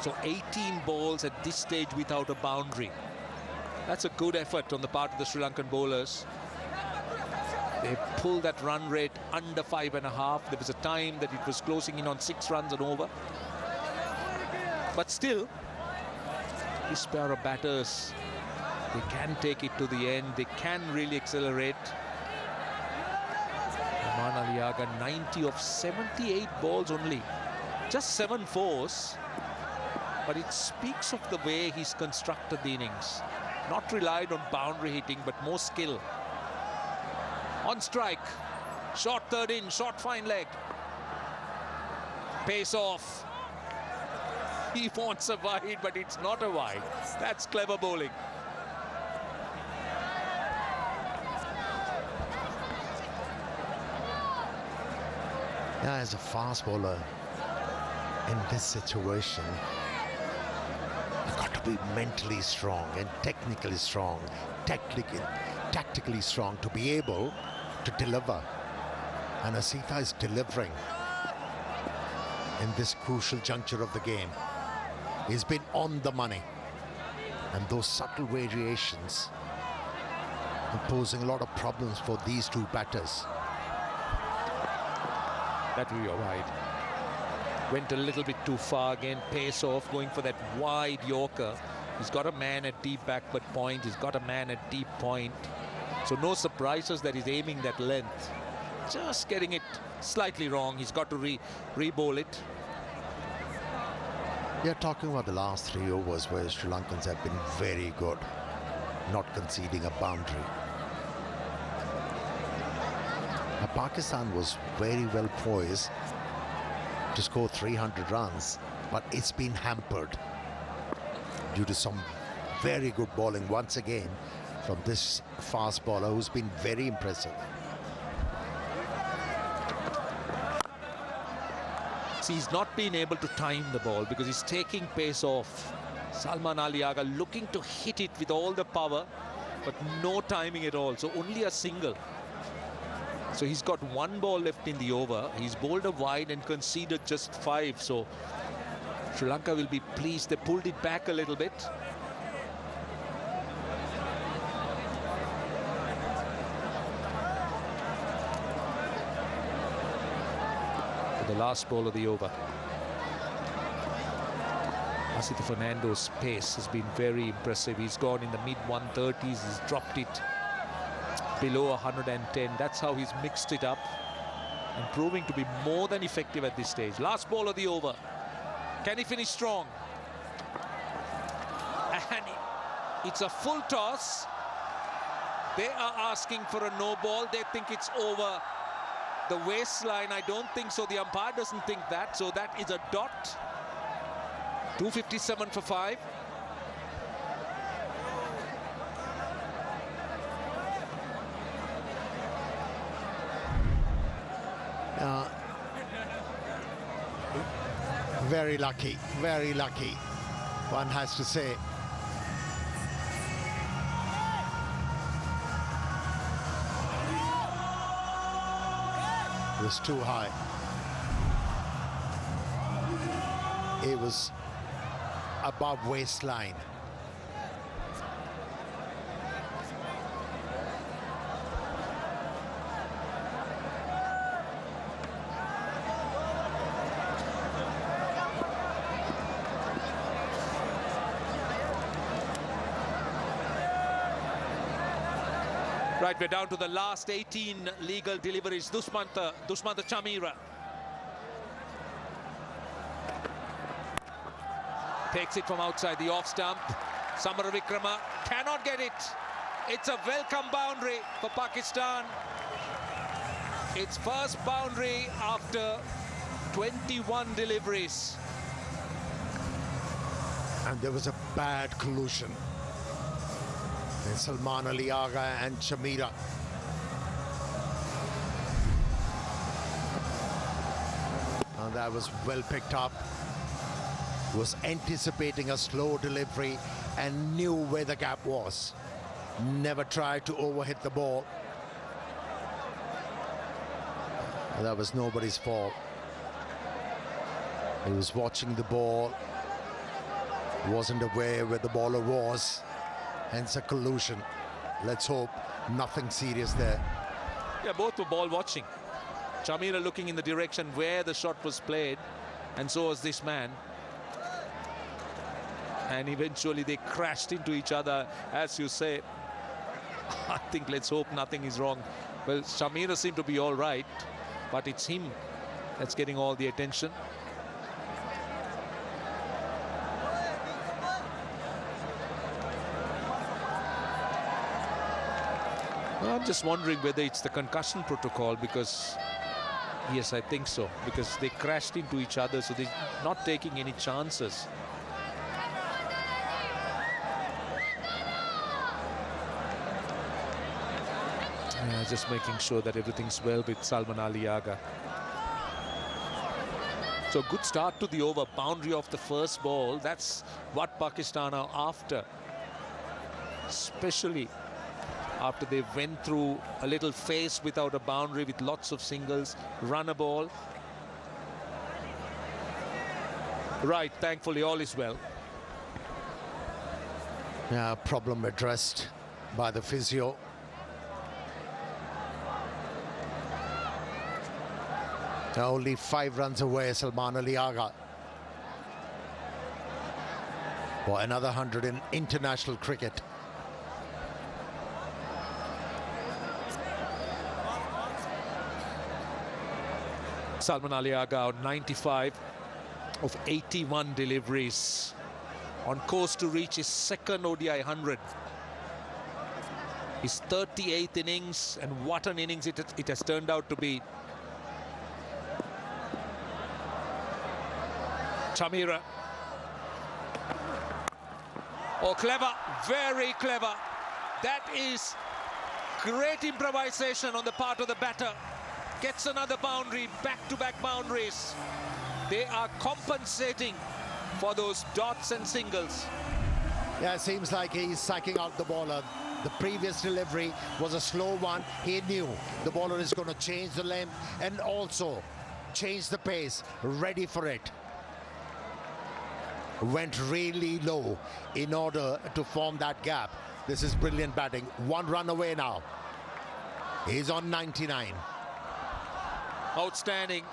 Speaker 2: So 18 balls at this stage without a boundary. That's a good effort on the part of the Sri Lankan bowlers. They pulled that run rate under 5.5. There was a time that it was closing in on 6 runs and over. But still, this pair of batters, they can take it to the end. They can really accelerate. Salman Ali Aga, 90 of 78 balls only. Just 7 fours. But it speaks of the way he's constructed the innings. Not relied on boundary hitting, but more skill. On strike. Short third in, short fine leg. Pace off. He wants a wide, but it's not a wide. That's clever bowling.
Speaker 3: Yeah, as a fast bowler in this situation, you've got to be mentally strong and technically strong, tactically strong to be able to deliver. And Asitha is delivering in this crucial juncture of the game. He's been on the money, and those subtle variations are posing a lot of problems for these two batters.
Speaker 2: That will be a wide. Went a little bit too far again. Pace off, going for that wide Yorker. He's got a man at deep backward point. He's got a man at deep point. So no surprises that he's aiming that length. Just getting it slightly wrong. He's got to re-bowl it.
Speaker 3: We are talking about the last 3 overs where Sri Lankans have been very good, not conceding a boundary. Now, Pakistan was very well poised to score 300 runs, but it's been hampered due to some very good bowling once again from this fast bowler who's been very impressive.
Speaker 2: See, he's not been able to time the ball because he's taking pace off. Salman Ali Aga looking to hit it with all the power, but no timing at all. So only a single. So he's got 1 ball left in the over. He's bowled a wide and conceded just 5. So Sri Lanka will be pleased. They pulled it back a little bit. The last ball of the over. Asitha Fernando's pace has been very impressive. He's gone in the mid-130s. He's dropped it below 110. That's how he's mixed it up and proving to be more than effective at this stage. Last ball of the over. Can he finish strong? And it's a full toss. They are asking for a no ball. They think it's over the waistline. I don't think so. The umpire doesn't think that. So that is a dot. 257 for 5.
Speaker 3: Very lucky, one has to say. It was too high. It was above waistline.
Speaker 2: Right, we're down to the last 18 legal deliveries. Dushmantha Chamira takes it from outside the off stump. Samar Vikrama cannot get it. It's a welcome boundary for Pakistan. Its first boundary after 21 deliveries.
Speaker 3: And there was a bad collusion. And Salman Ali Agha and Shamira. And that was well picked up. Was anticipating a slow delivery and knew where the gap was. Never tried to overhit the ball. And that was nobody's fault. He was watching the ball. Wasn't aware where the bowler was. Hence a collusion. Let's hope nothing serious there.
Speaker 2: Yeah, both were ball watching. Shamira looking in the direction where the shot was played, and so was this man. And eventually they crashed into each other, as you say. I think let's hope nothing is wrong. Well, Shamira seemed to be all right, but it's him that's getting all the attention. Well, I'm just wondering whether it's the concussion protocol, because yes, I think so, because they crashed into each other, so they're not taking any chances. Just making sure that everything's well with Salman Ali Agha. So good start to the over. Boundary of the first ball. That's what Pakistan are after. Especially after they went through a little phase without a boundary with lots of singles. Run a ball. Right, thankfully all is well.
Speaker 3: Yeah, problem addressed by the physio. Only 5 runs away, Salman Ali Agha. For another 100 in international cricket.
Speaker 2: Salman Ali Agha on 95 of 81 deliveries. On course to reach his second ODI 100. His 38th innings, and what an innings it has turned out to be. Shamira. Oh, clever, very clever. That is great improvisation on the part of the batter. Gets another boundary, back-to-back boundaries. They are compensating for those dots and singles.
Speaker 3: Yeah, it seems like he's psyching out the bowler. The previous delivery was a slow one. He knew the bowler is going to change the length and also change the pace, ready for it. Went really low in order to form that gap. This is brilliant batting. 1 run away now. He's on 99.
Speaker 2: Outstanding.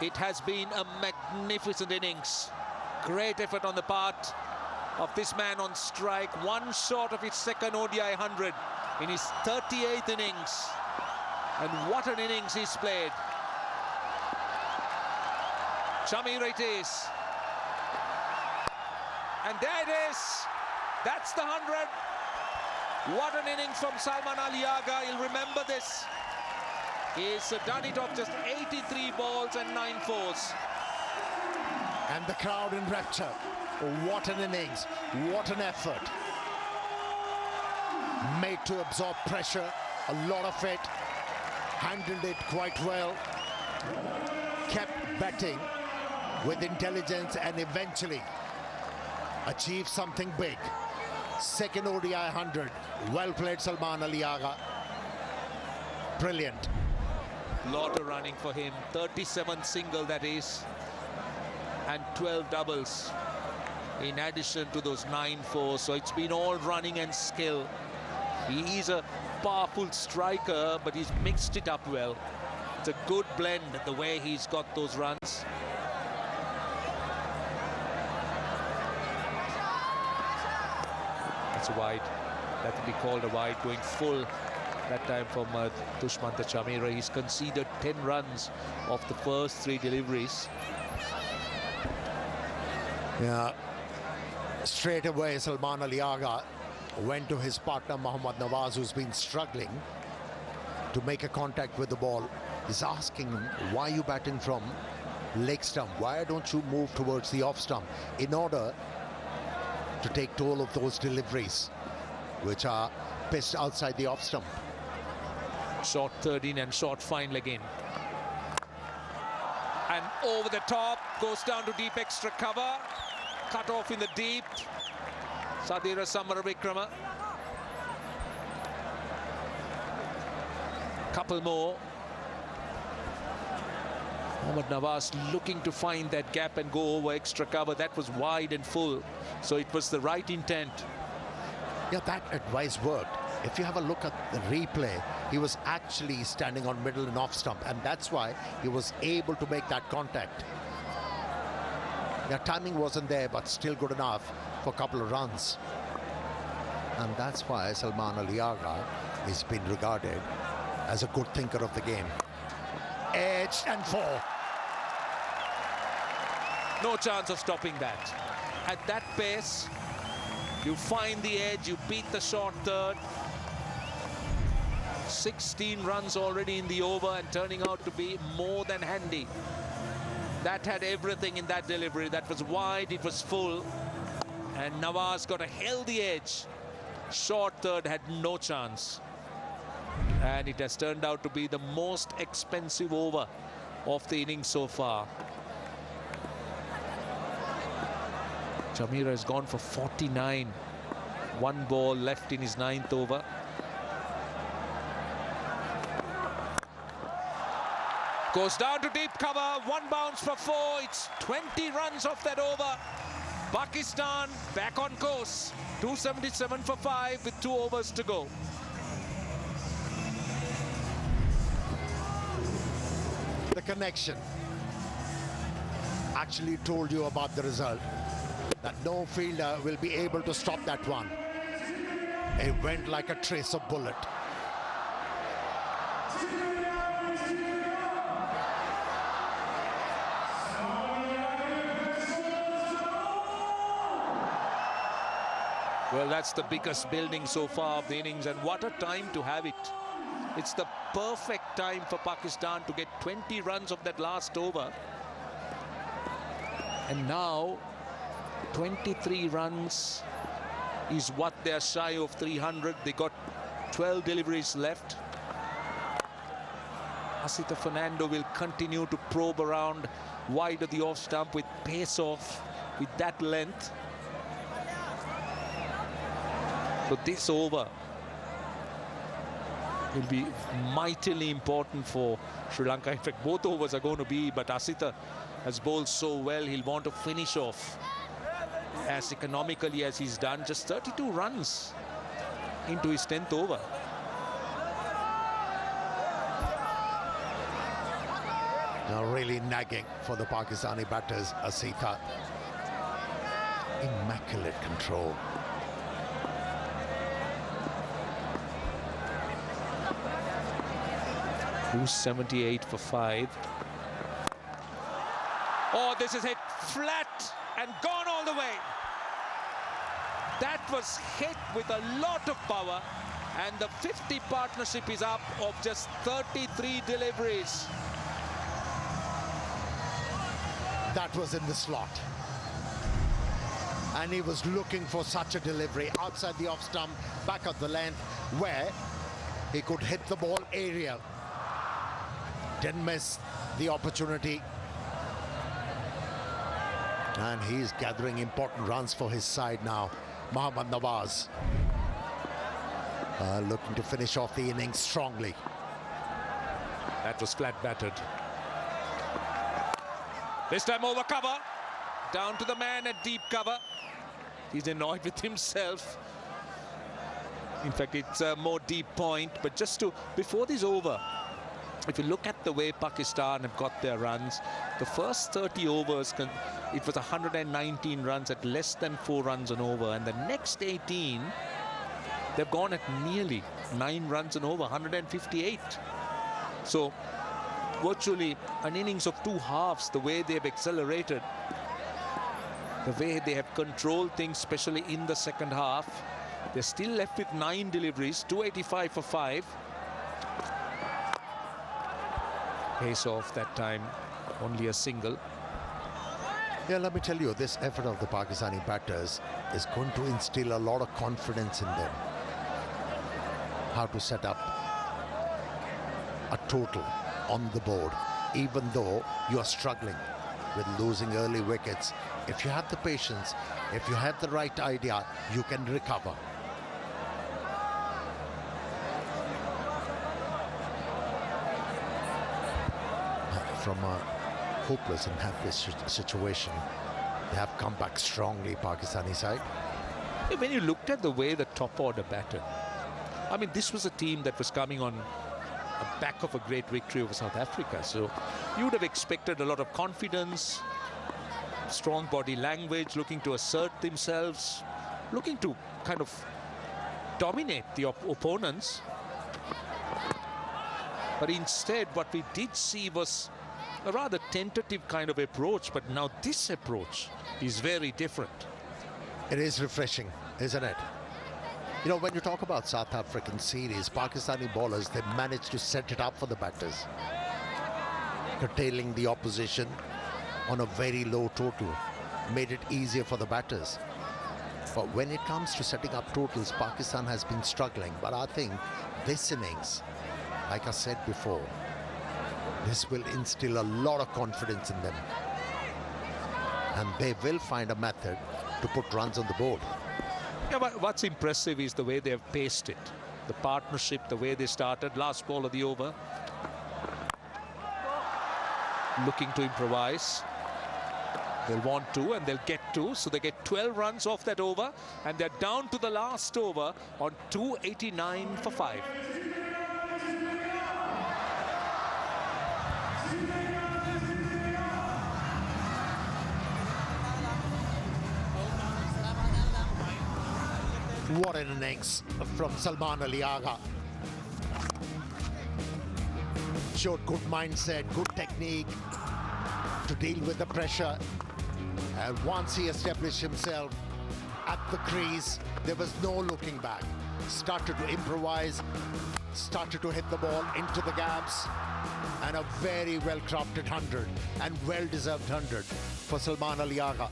Speaker 2: It has been a magnificent innings. Great effort on the part of this man on strike. 1 short of his second ODI 100 in his 38th innings. And what an innings he's played. Shamira it is. And there it is. That's the 100. What an innings from Salman Ali Agha. He'll remember this. He's done it off just 83 balls and 9 fours.
Speaker 3: And the crowd in rapture. What an innings. What an effort. Made to absorb pressure. A lot of it. Handled it quite well. Kept batting with intelligence and eventually achieved something big. Second ODI 100. Well played, Salman Ali Agha. Brilliant.
Speaker 2: Lot of running for him. 37 single, that is. And 12 doubles. In addition to those 9 fours. So it's been all running and skill. He is a powerful striker, but he's mixed it up well. It's a good blend, the way he's got those runs. That's a wide. That will be called a wide, going full that time from Dushmantha Shamira. He's conceded 10 runs of the first 3 deliveries.
Speaker 3: Yeah. Straight away, Salman Ali Agha went to his partner Mohammad Nawaz, who's been struggling to make a contact with the ball. He's asking him, why are you batting from leg stump? Why don't you move towards the off stump in order to take toll of those deliveries which are pitched outside the off stump?
Speaker 2: Short 13 and short final again. And over the top, goes down to deep extra cover. Cut off in the deep. Sadira Samaravikrama. Couple more. Mohammad Nawaz looking to find that gap and go over extra cover. That was wide and full. So it was the right intent.
Speaker 3: Yeah, that advice worked. If you have a look at the replay, he was actually standing on middle and off stump, and that's why he was able to make that contact. Yeah, timing wasn't there, but still good enough for a couple of runs. And that's why Salman Ali Agha has been regarded as a good thinker of the game. Edge and 4.
Speaker 2: No chance of stopping that. At that pace, you find the edge, you beat the short third. 16 runs already in the over and turning out to be more than handy. That had everything in that delivery. That was wide, it was full. And Nawaz got a healthy edge. Short third had no chance. And it has turned out to be the most expensive over of the innings so far. Jamira has gone for 49. One ball left in his 9th over. Goes down to deep cover, one bounce for 4. It's 20 runs off that over. Pakistan back on course. 277 for 5 with 2 overs to go.
Speaker 3: The connection actually told you about the result, that no fielder will be able to stop that one. It went like a trace of bullet.
Speaker 2: Well, that's the biggest building so far of the innings, and what a time to have it. It's the perfect time for Pakistan to get 20 runs of that last over. And now 23 runs is what they're shy of 300. They got 12 deliveries left. Asita Fernando will continue to probe around wide of the off stump with pace off with that length. So this over will be mightily important for Sri Lanka. In fact, both overs are going to be, but Asita has bowled so well, he'll want to finish off as economically as he's done. Just 32 runs into his 10th over.
Speaker 3: Now really nagging for the Pakistani batters, Asita. Immaculate control.
Speaker 2: .278 for 5. Oh, this is hit flat and gone all the way. That was hit with a lot of power, and the 50 partnership is up of just 33 deliveries.
Speaker 3: That was in the slot. And he was looking for such a delivery outside the off stump, back of the length, where he could hit the ball aerial. Didn't miss the opportunity. And he's gathering important runs for his side now. Mohammad Nawaz looking to finish off the innings strongly.
Speaker 2: That was flat battered. This time over cover. Down to the man at deep cover. He's annoyed with himself. In fact, it's a more deep point. But just to, before this over, if you look at the way Pakistan have got their runs, the first 30 overs, it was 119 runs at less than 4 runs an over. And the next 18, they've gone at nearly 9 runs an over, 158. So virtually an innings of 2 halves, the way they've accelerated. The way they have controlled things, especially in the second half. They're still left with 9 deliveries, 285 for 5. Pace off that time, only a single.
Speaker 3: Yeah, let me tell you, this effort of the Pakistani batters is going to instill a lot of confidence in them. How to set up a total on the board, even though you are struggling with losing early wickets. If you have the patience, if you have the right idea, you can recover. From a hopeless and helpless situation, they have come back strongly, Pakistani side.
Speaker 2: When you looked at the way the top order batted, I mean, this was a team that was coming on the back of a great victory over South Africa. So you would have expected a lot of confidence, strong body language, looking to assert themselves, looking to kind of dominate the opponents. But instead, what we did see was a rather tentative kind of approach. But now this approach is very different.
Speaker 3: It is refreshing, isn't it? You know, when you talk about South African series, Pakistani bowlers, they managed to set it up for the batters, curtailing the opposition on a very low total, made it easier for the batters. But when it comes to setting up totals, Pakistan has been struggling. But I think this innings, like I said before, this will instill a lot of confidence in them. And they will find a method to put runs on the board.
Speaker 2: Yeah, but what's impressive is the way they have paced it. The partnership, the way they started. Last ball of the over. Looking to improvise. They'll want 2 and they'll get 2. So they get 12 runs off that over. And they're down to the last over on 289 for 5.
Speaker 3: What an innings from Salman Ali Agha. Showed good mindset, good technique to deal with the pressure. And once he established himself at the crease, there was no looking back. Started to improvise, started to hit the ball into the gaps. And a very well-crafted 100 and well-deserved 100 for Salman Ali Agha.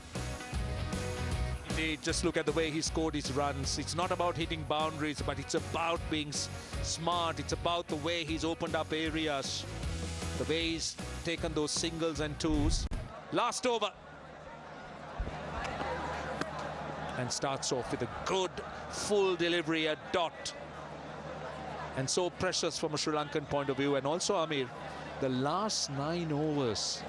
Speaker 2: Just look at the way he scored his runs. It's not about hitting boundaries, but it's about being smart. It's about the way he's opened up areas, the way he's taken those singles and twos. Last over. And starts off with a good full delivery, a dot. And so precious from a Sri Lankan point of view. And also, Amir, the last 9 overs,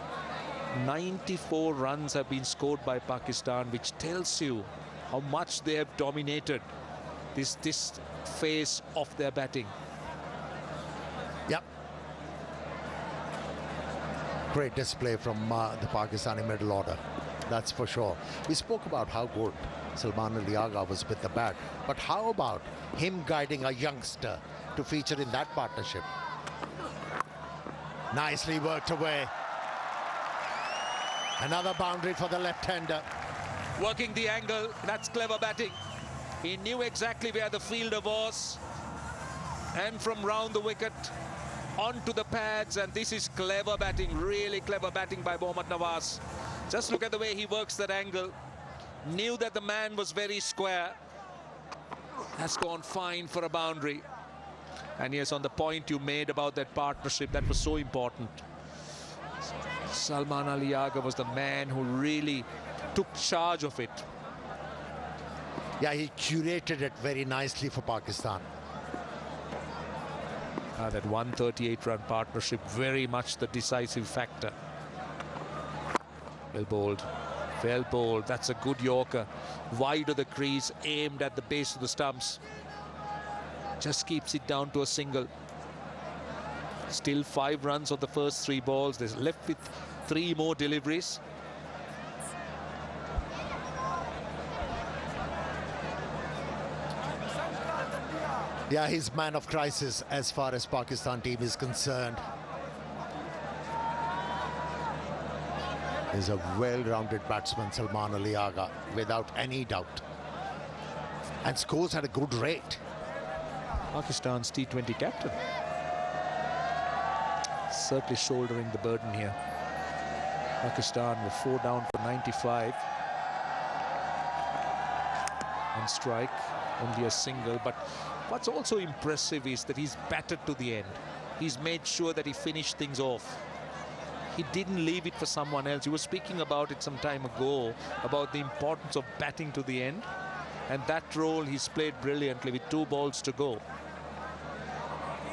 Speaker 2: 94 runs have been scored by Pakistan, which tells you how much they have dominated this phase of their batting.
Speaker 3: Yep. Great display from the Pakistani middle order, that's for sure. We spoke about how good Salman Ali Agha was with the bat, but how about him guiding a youngster to feature in that partnership? Nicely worked away. Another boundary for the left-hander.
Speaker 2: Working the angle, that's clever batting. He knew exactly where the fielder was. And from round the wicket, onto the pads, and this is clever batting, really clever batting by Mohammad Nawaz. Just look at the way he works that angle. Knew that the man was very square. Has gone fine for a boundary. And yes, on the point you made about that partnership, that was so important. Salman Ali Agha was the man who really took charge of it.
Speaker 3: Yeah, he curated it very nicely for Pakistan.
Speaker 2: That 138-run partnership, very much the decisive factor. Well bowled. Well bowled. That's a good Yorker. Wide of the crease, aimed at the base of the stumps. Just keeps it down to a single. Still 5 runs on the first 3 balls. They're left with 3 more deliveries.
Speaker 3: Yeah, he's man of crisis as far as Pakistan team is concerned. is a well-rounded batsman, Salman Ali Agha, without any doubt. And scores at a good rate.
Speaker 2: Pakistan's T20 captain. Certainly shouldering the burden here. Pakistan were 4 down for 95. On strike, only a single. But what's also impressive is that he's batted to the end. He's made sure that he finished things off. He didn't leave it for someone else. You were speaking about it some time ago, about the importance of batting to the end. And that role he's played brilliantly with 2 balls to go.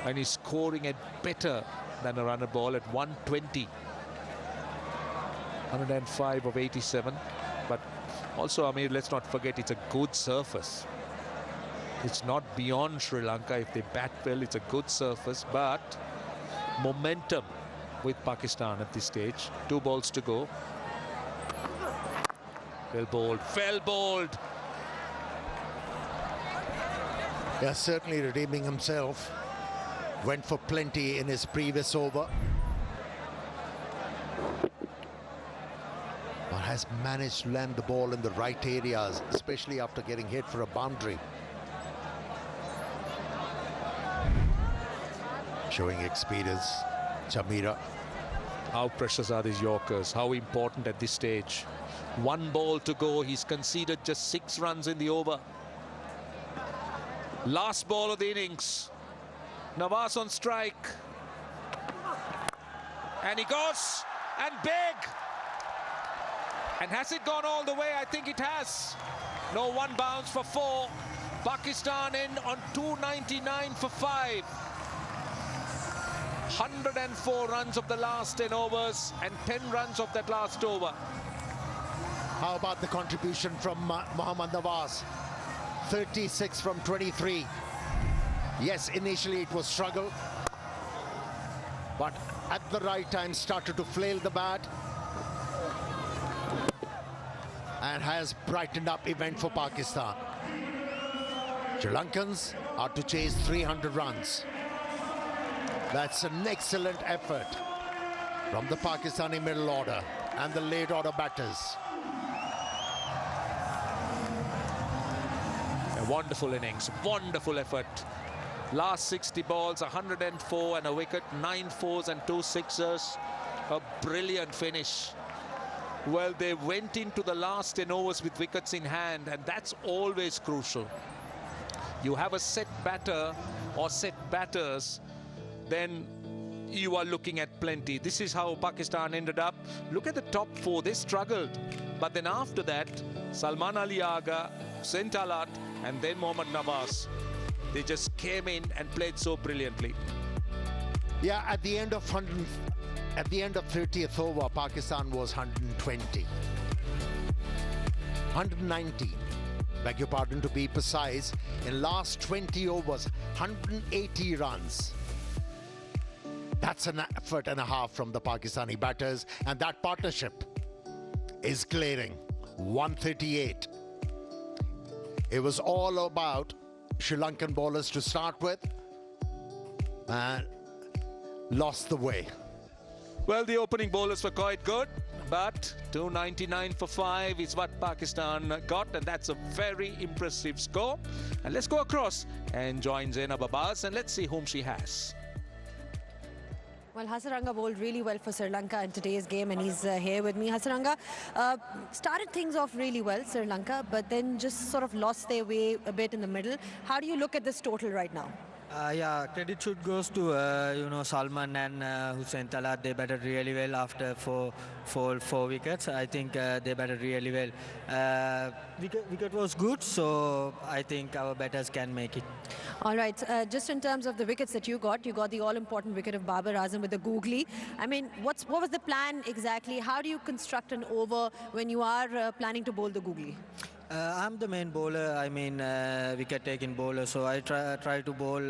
Speaker 2: And he's scoring it better than a runner ball at 120. 105 of 87. But also, I mean, let's not forget, it's a good surface. It's not beyond Sri Lanka. If they bat well, it's a good surface. But momentum with Pakistan at this stage. 2 balls to go. Well bowled. Well bowled.
Speaker 3: Yeah, certainly redeeming himself. Went for plenty in his previous over. But has managed to land the ball in the right areas, especially after getting hit for a boundary. Showing experience, Chamira.
Speaker 2: How precious are these Yorkers? How important at this stage? 1 ball to go. He's conceded just 6 runs in the over. Last ball of the innings. Nawaz on strike. And he goes. And big. And has it gone all the way? I think it has. No, 1 bounce for 4. Pakistan in on 299 for 5. 104 runs of the last 10 overs and 10 runs of that last over.
Speaker 3: How about the contribution from Mohammad Nawaz? 36 from 23. Yes, initially it was struggle, but at the right time started to flail the bat and has brightened up event for Pakistan. Sri Lankans are to chase 300 runs. That's an excellent effort from the Pakistani middle order and the late order batters.
Speaker 2: A wonderful innings, wonderful effort. Last 60 balls, 104 and a wicket, 9 fours and 2 sixers. A brilliant finish. Well, they went into the last 10 overs with wickets in hand, and that's always crucial. You have a set batter or set batters, then you are looking at plenty. This is how Pakistan ended up. Look at the top 4, they struggled. But then after that, Salman Ali Agha, Hussain Talat, and then Mohammad Nawaz. They just came in and played so brilliantly.
Speaker 3: Yeah, at the end of 30th over, Pakistan was 120. 119. Beg your pardon, to be precise. In last 20 overs, 180 runs. That's an effort and a half from the Pakistani batters, and that partnership is glaring. 138. It was all about Sri Lankan bowlers to start with, and lost the way.
Speaker 2: Well, the opening bowlers were quite good, but 299 for 5 is what Pakistan got, and that's a very impressive score. And let's go across and join Zainab Abbas, and let's see whom she has.
Speaker 7: Well, Hasaranga bowled really well for Sri Lanka in today's game, and he's here with me. Hasaranga started things off really well, Sri Lanka, but then just sort of lost their way a bit in the middle. How do you look at this total right now?
Speaker 8: Yeah, credit should goes to Salman and Hussain Talat. They batted really well after four wickets. I think they batted really well. Wicket was good, so I think our batters can make it.
Speaker 7: All right, just in terms of the wickets that you got the all-important wicket of Babar Azam with the googly. I mean, what was the plan exactly? How do you construct an over when you are planning to bowl the googly?
Speaker 8: I'm the main bowler, wicket-taking bowler, so I try to bowl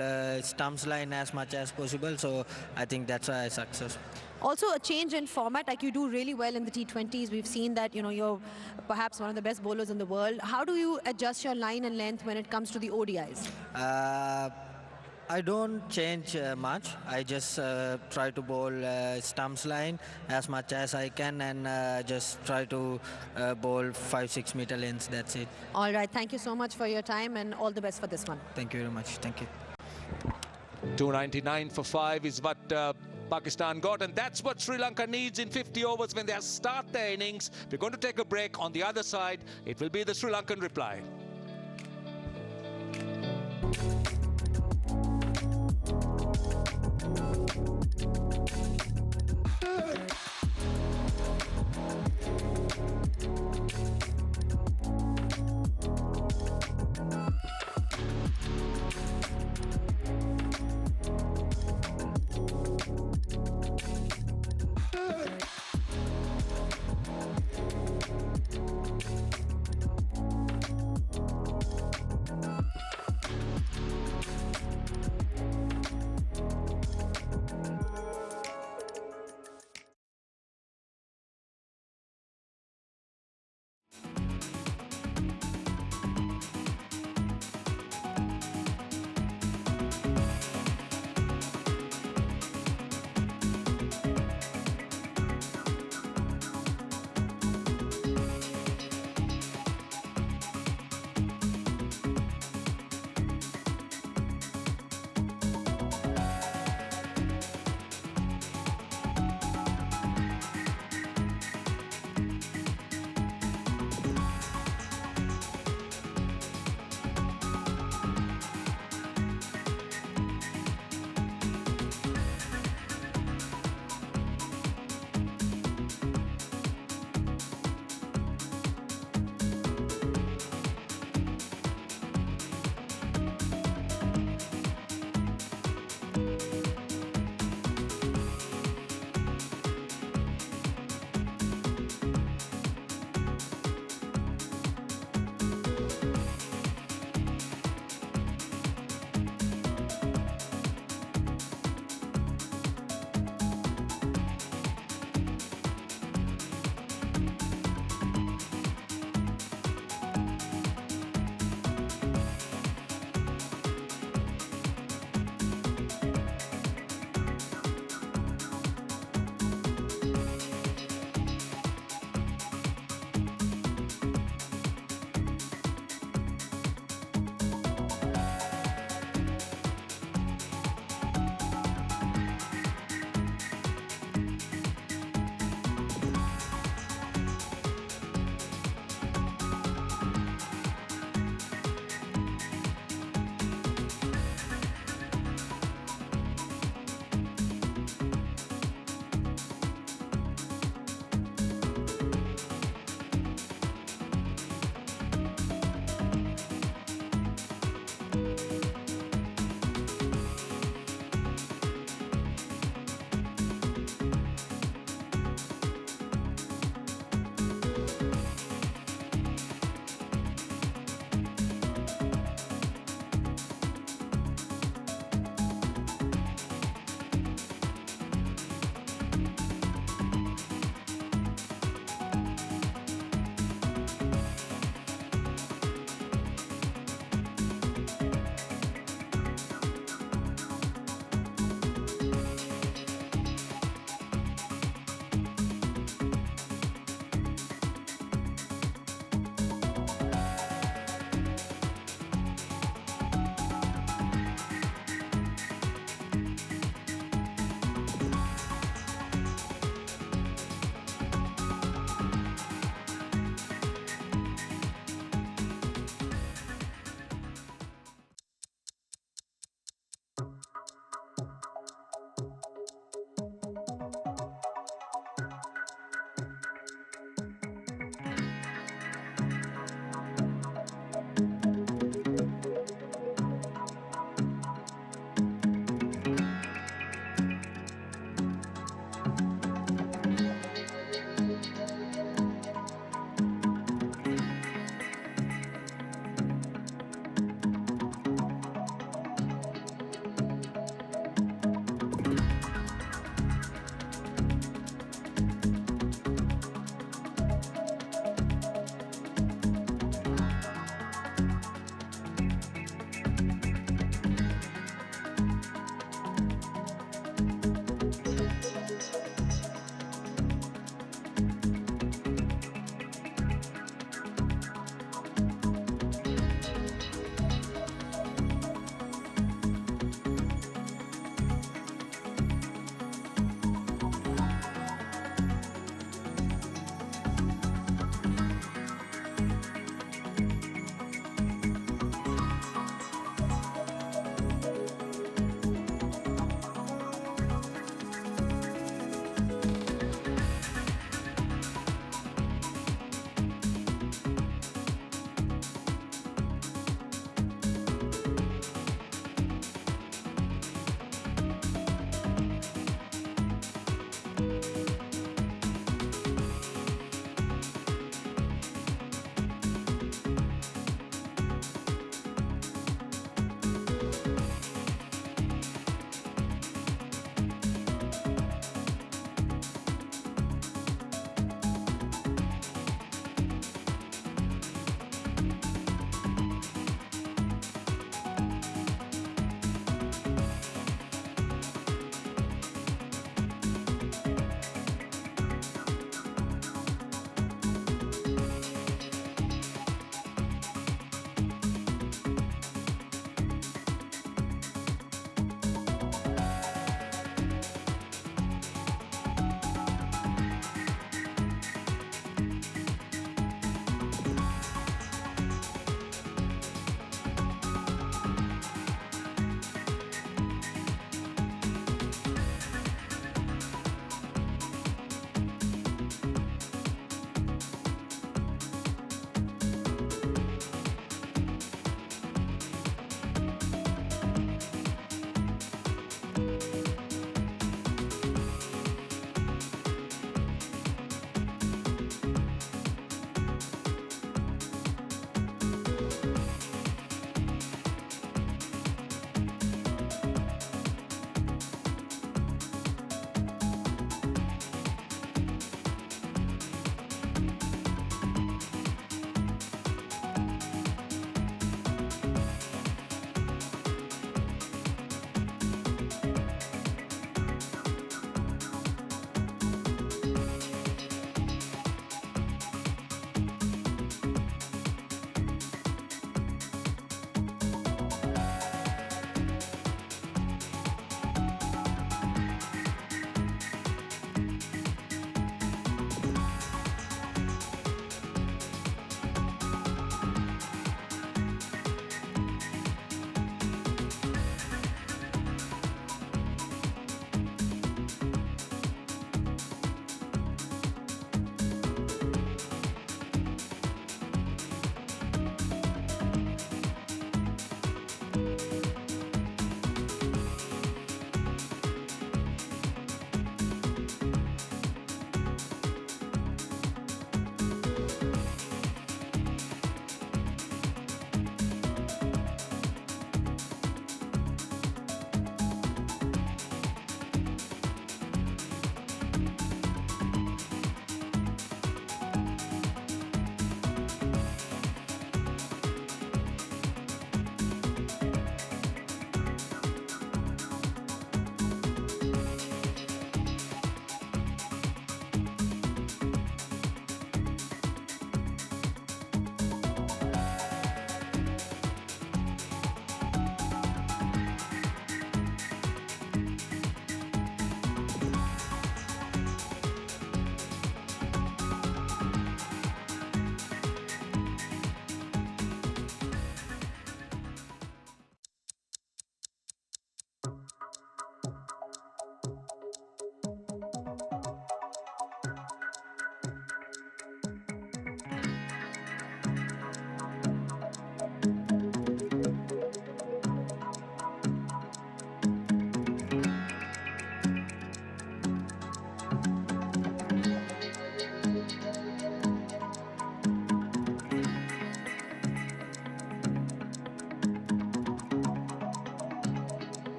Speaker 8: stumps line as much as possible, so I think that's why I success.
Speaker 7: Also a change in format, like you do really well in the T20s. We've seen that, you're perhaps one of the best bowlers in the world. How do you adjust your line and length when it comes to the ODIs?
Speaker 8: I don't change much. I just try to bowl stumps line as much as I can and just try to bowl 5-6 meter lengths. That's it.
Speaker 7: All right, thank you so much for your time and all the best for this one.
Speaker 8: Thank you very much. Thank you.
Speaker 2: 299 for 5 is what Pakistan got, and that's what Sri Lanka needs in 50 overs when they start their innings. We're going to take a break. On the other side, it will be the Sri Lankan reply.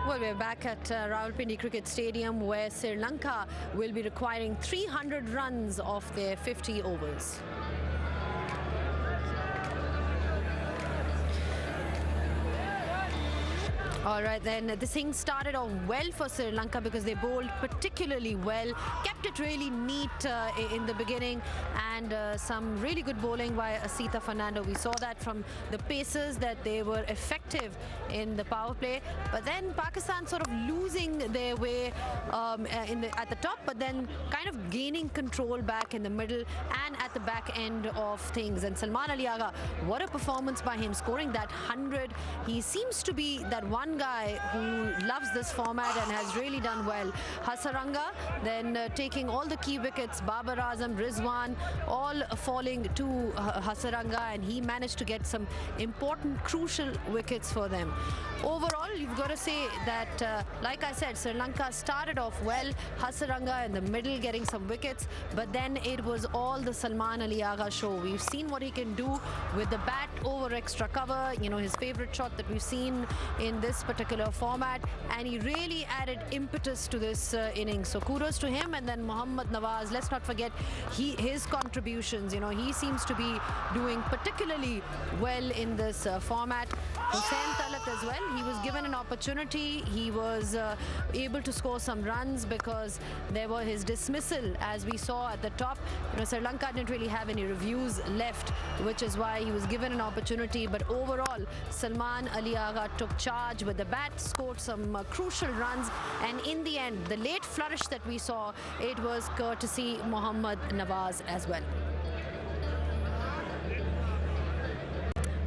Speaker 7: Well, we're back at Rawalpindi Cricket Stadium, where Sri Lanka will be requiring 300 runs off their 50 overs. All right, then this thing started off well for Sri Lanka because they bowled particularly well, kept it really neat in the beginning, and some really good bowling by Asita Fernando. We saw that from the paces that they were effective in the power play, but then Pakistan sort of losing their way at the top, but then kind of gaining control back in the middle and at the back end of things. And Salman Ali Agha, what a performance by him, scoring that 100. He seems to be that one guy who loves this format and has really done well. Hasaranga then taking all the key wickets, Babar Azam, Rizwan, all falling to Hasaranga, and he managed to get some important, crucial wickets for them. Overall, you've got to say that, like I said, Sri Lanka started off well, Hasaranga in the middle getting some wickets, but then it was all the Salman Ali Agha show. We've seen what he can do with the bat over extra cover, you know, his favorite shot that we've seen in this particular format, and he really added impetus to this innings. So kudos to him. And then Mohammad Nawaz, let's not forget his contributions. You know, he seems to be doing particularly well in this format. Hussain Talat as well, he was given an opportunity. He was able to score some runs because there were his dismissal, as we saw at the top. You know, Sri Lanka didn't really have any reviews left, which is why he was given an opportunity. But overall, Salman Ali Agha took charge with the bat, scored some crucial runs, and in the end, the late flourish that we saw, it was courtesy Mohammad Nawaz as well.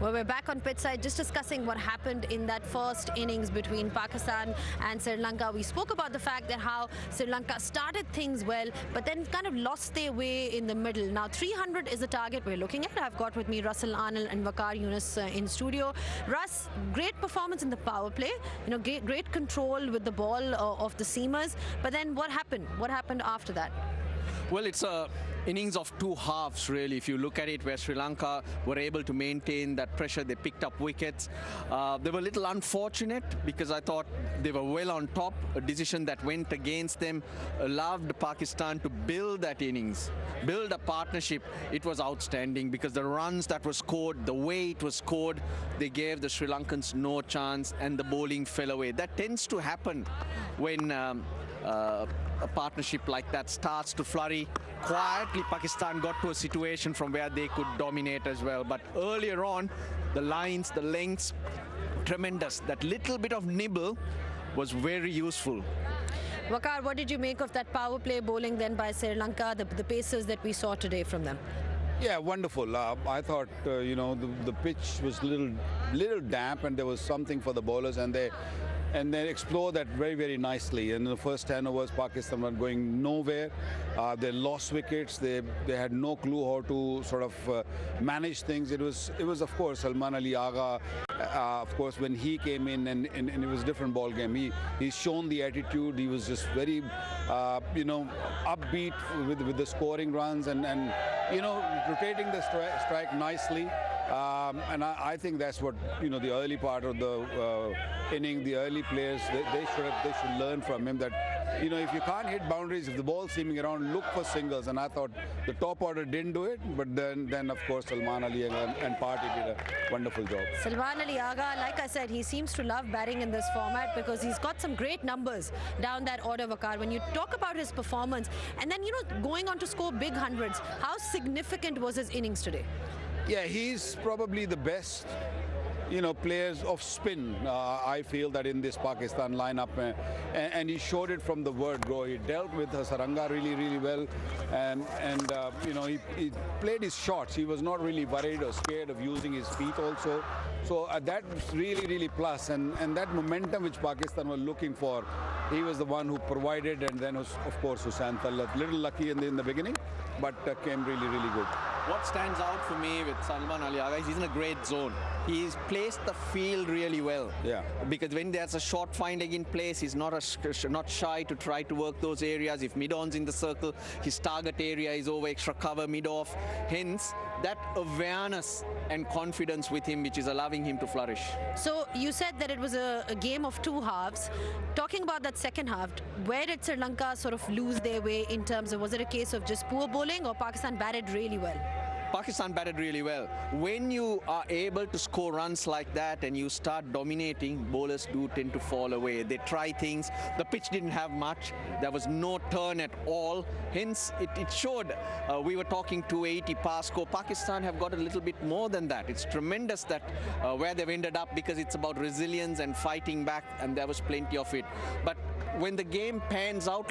Speaker 7: Well, we're back on pitch side, just discussing what happened in that first innings between Pakistan and Sri Lanka. We spoke about the fact that how Sri Lanka started things well, but then kind of lost their way in the middle. Now, 300 is the target we're looking at. I've got with me Russell Arnold and Waqar Yunus in studio. Russ, great performance in the power play. You know, great control with the ball of the seamers. But then what happened? What happened after that?
Speaker 1: Well, it's a innings of two halves, really. If you look at it, where Sri Lanka were able to maintain that pressure, they picked up wickets. They were a little unfortunate because I thought they were well on top. A decision that went against them allowed Pakistan to build that innings, build a partnership. It was outstanding because the runs that were scored, the way it was scored, they gave the Sri Lankans no chance, and the bowling fell away. That tends to happen when a partnership like that starts to flurry. Quietly, Pakistan got to a situation from where they could dominate as well. But earlier on, the lines, the lengths, tremendous. That little bit of nibble was very useful.
Speaker 7: Waqar, what did you make of that power play bowling then by Sri Lanka, the paces that we saw today from them?
Speaker 6: Yeah, wonderful. I thought, you know, the pitch was little damp, and there was something for the bowlers, and they explored that very, very nicely. And in the first 10 overs, Pakistan were going nowhere. They lost wickets. They had no clue how to sort of manage things. It was of course Salman Ali Agha. Of course, when he came in, and it was a different ball game. He's shown the attitude. He was just very, you know, upbeat with the scoring runs, and you know, rotating the strike nicely. And I think that's what, you know, the early part of the inning, the early players, they should learn from him that, you know, if you can't hit boundaries, if the ball's seaming around, look for singles. And I thought the top order didn't do it, but then of course Salman Ali and Party did a wonderful job.
Speaker 7: Salman Ali Agha, like I said, he seems to love batting in this format because he's got some great numbers down that order, Waqar. When you talk about his performance, and then, you know, going on to score big hundreds, how significant was his innings today?
Speaker 6: Yeah, he's probably the best, you know, players of spin, I feel, that in this Pakistan lineup, and he showed it from the word go. He dealt with Hasaranga really, really well, and you know, he played his shots. He was not really worried or scared of using his feet also. So that's really, really plus, and that momentum which Pakistan were looking for, he was the one who provided. And then, of course, Hussain Talat, little lucky in the beginning, but came really, really good.
Speaker 1: What stands out for me with Salman Ali Agha is he's in a great zone. He's placed the field really well. Yeah. Because when there's a short finding in place, he's not shy to try to work those areas. If mid-on's in the circle, his target area is over extra cover mid-off. Hence, that awareness and confidence with him which is allowing him to flourish.
Speaker 7: So you said that it was a game of two halves. Talking about that second half, where did Sri Lanka sort of lose their way in terms of, was it a case of just poor bowling or Pakistan batted really well?
Speaker 1: Pakistan batted really well. When you are able to score runs like that and you start dominating, bowlers do tend to fall away. They try things. The pitch didn't have much. There was no turn at all. Hence, it showed. We were talking 280 pass score. Pakistan have got a little bit more than that. It's tremendous that where they've ended up, because it's about resilience and fighting back, and there was plenty of it. But when the game pans out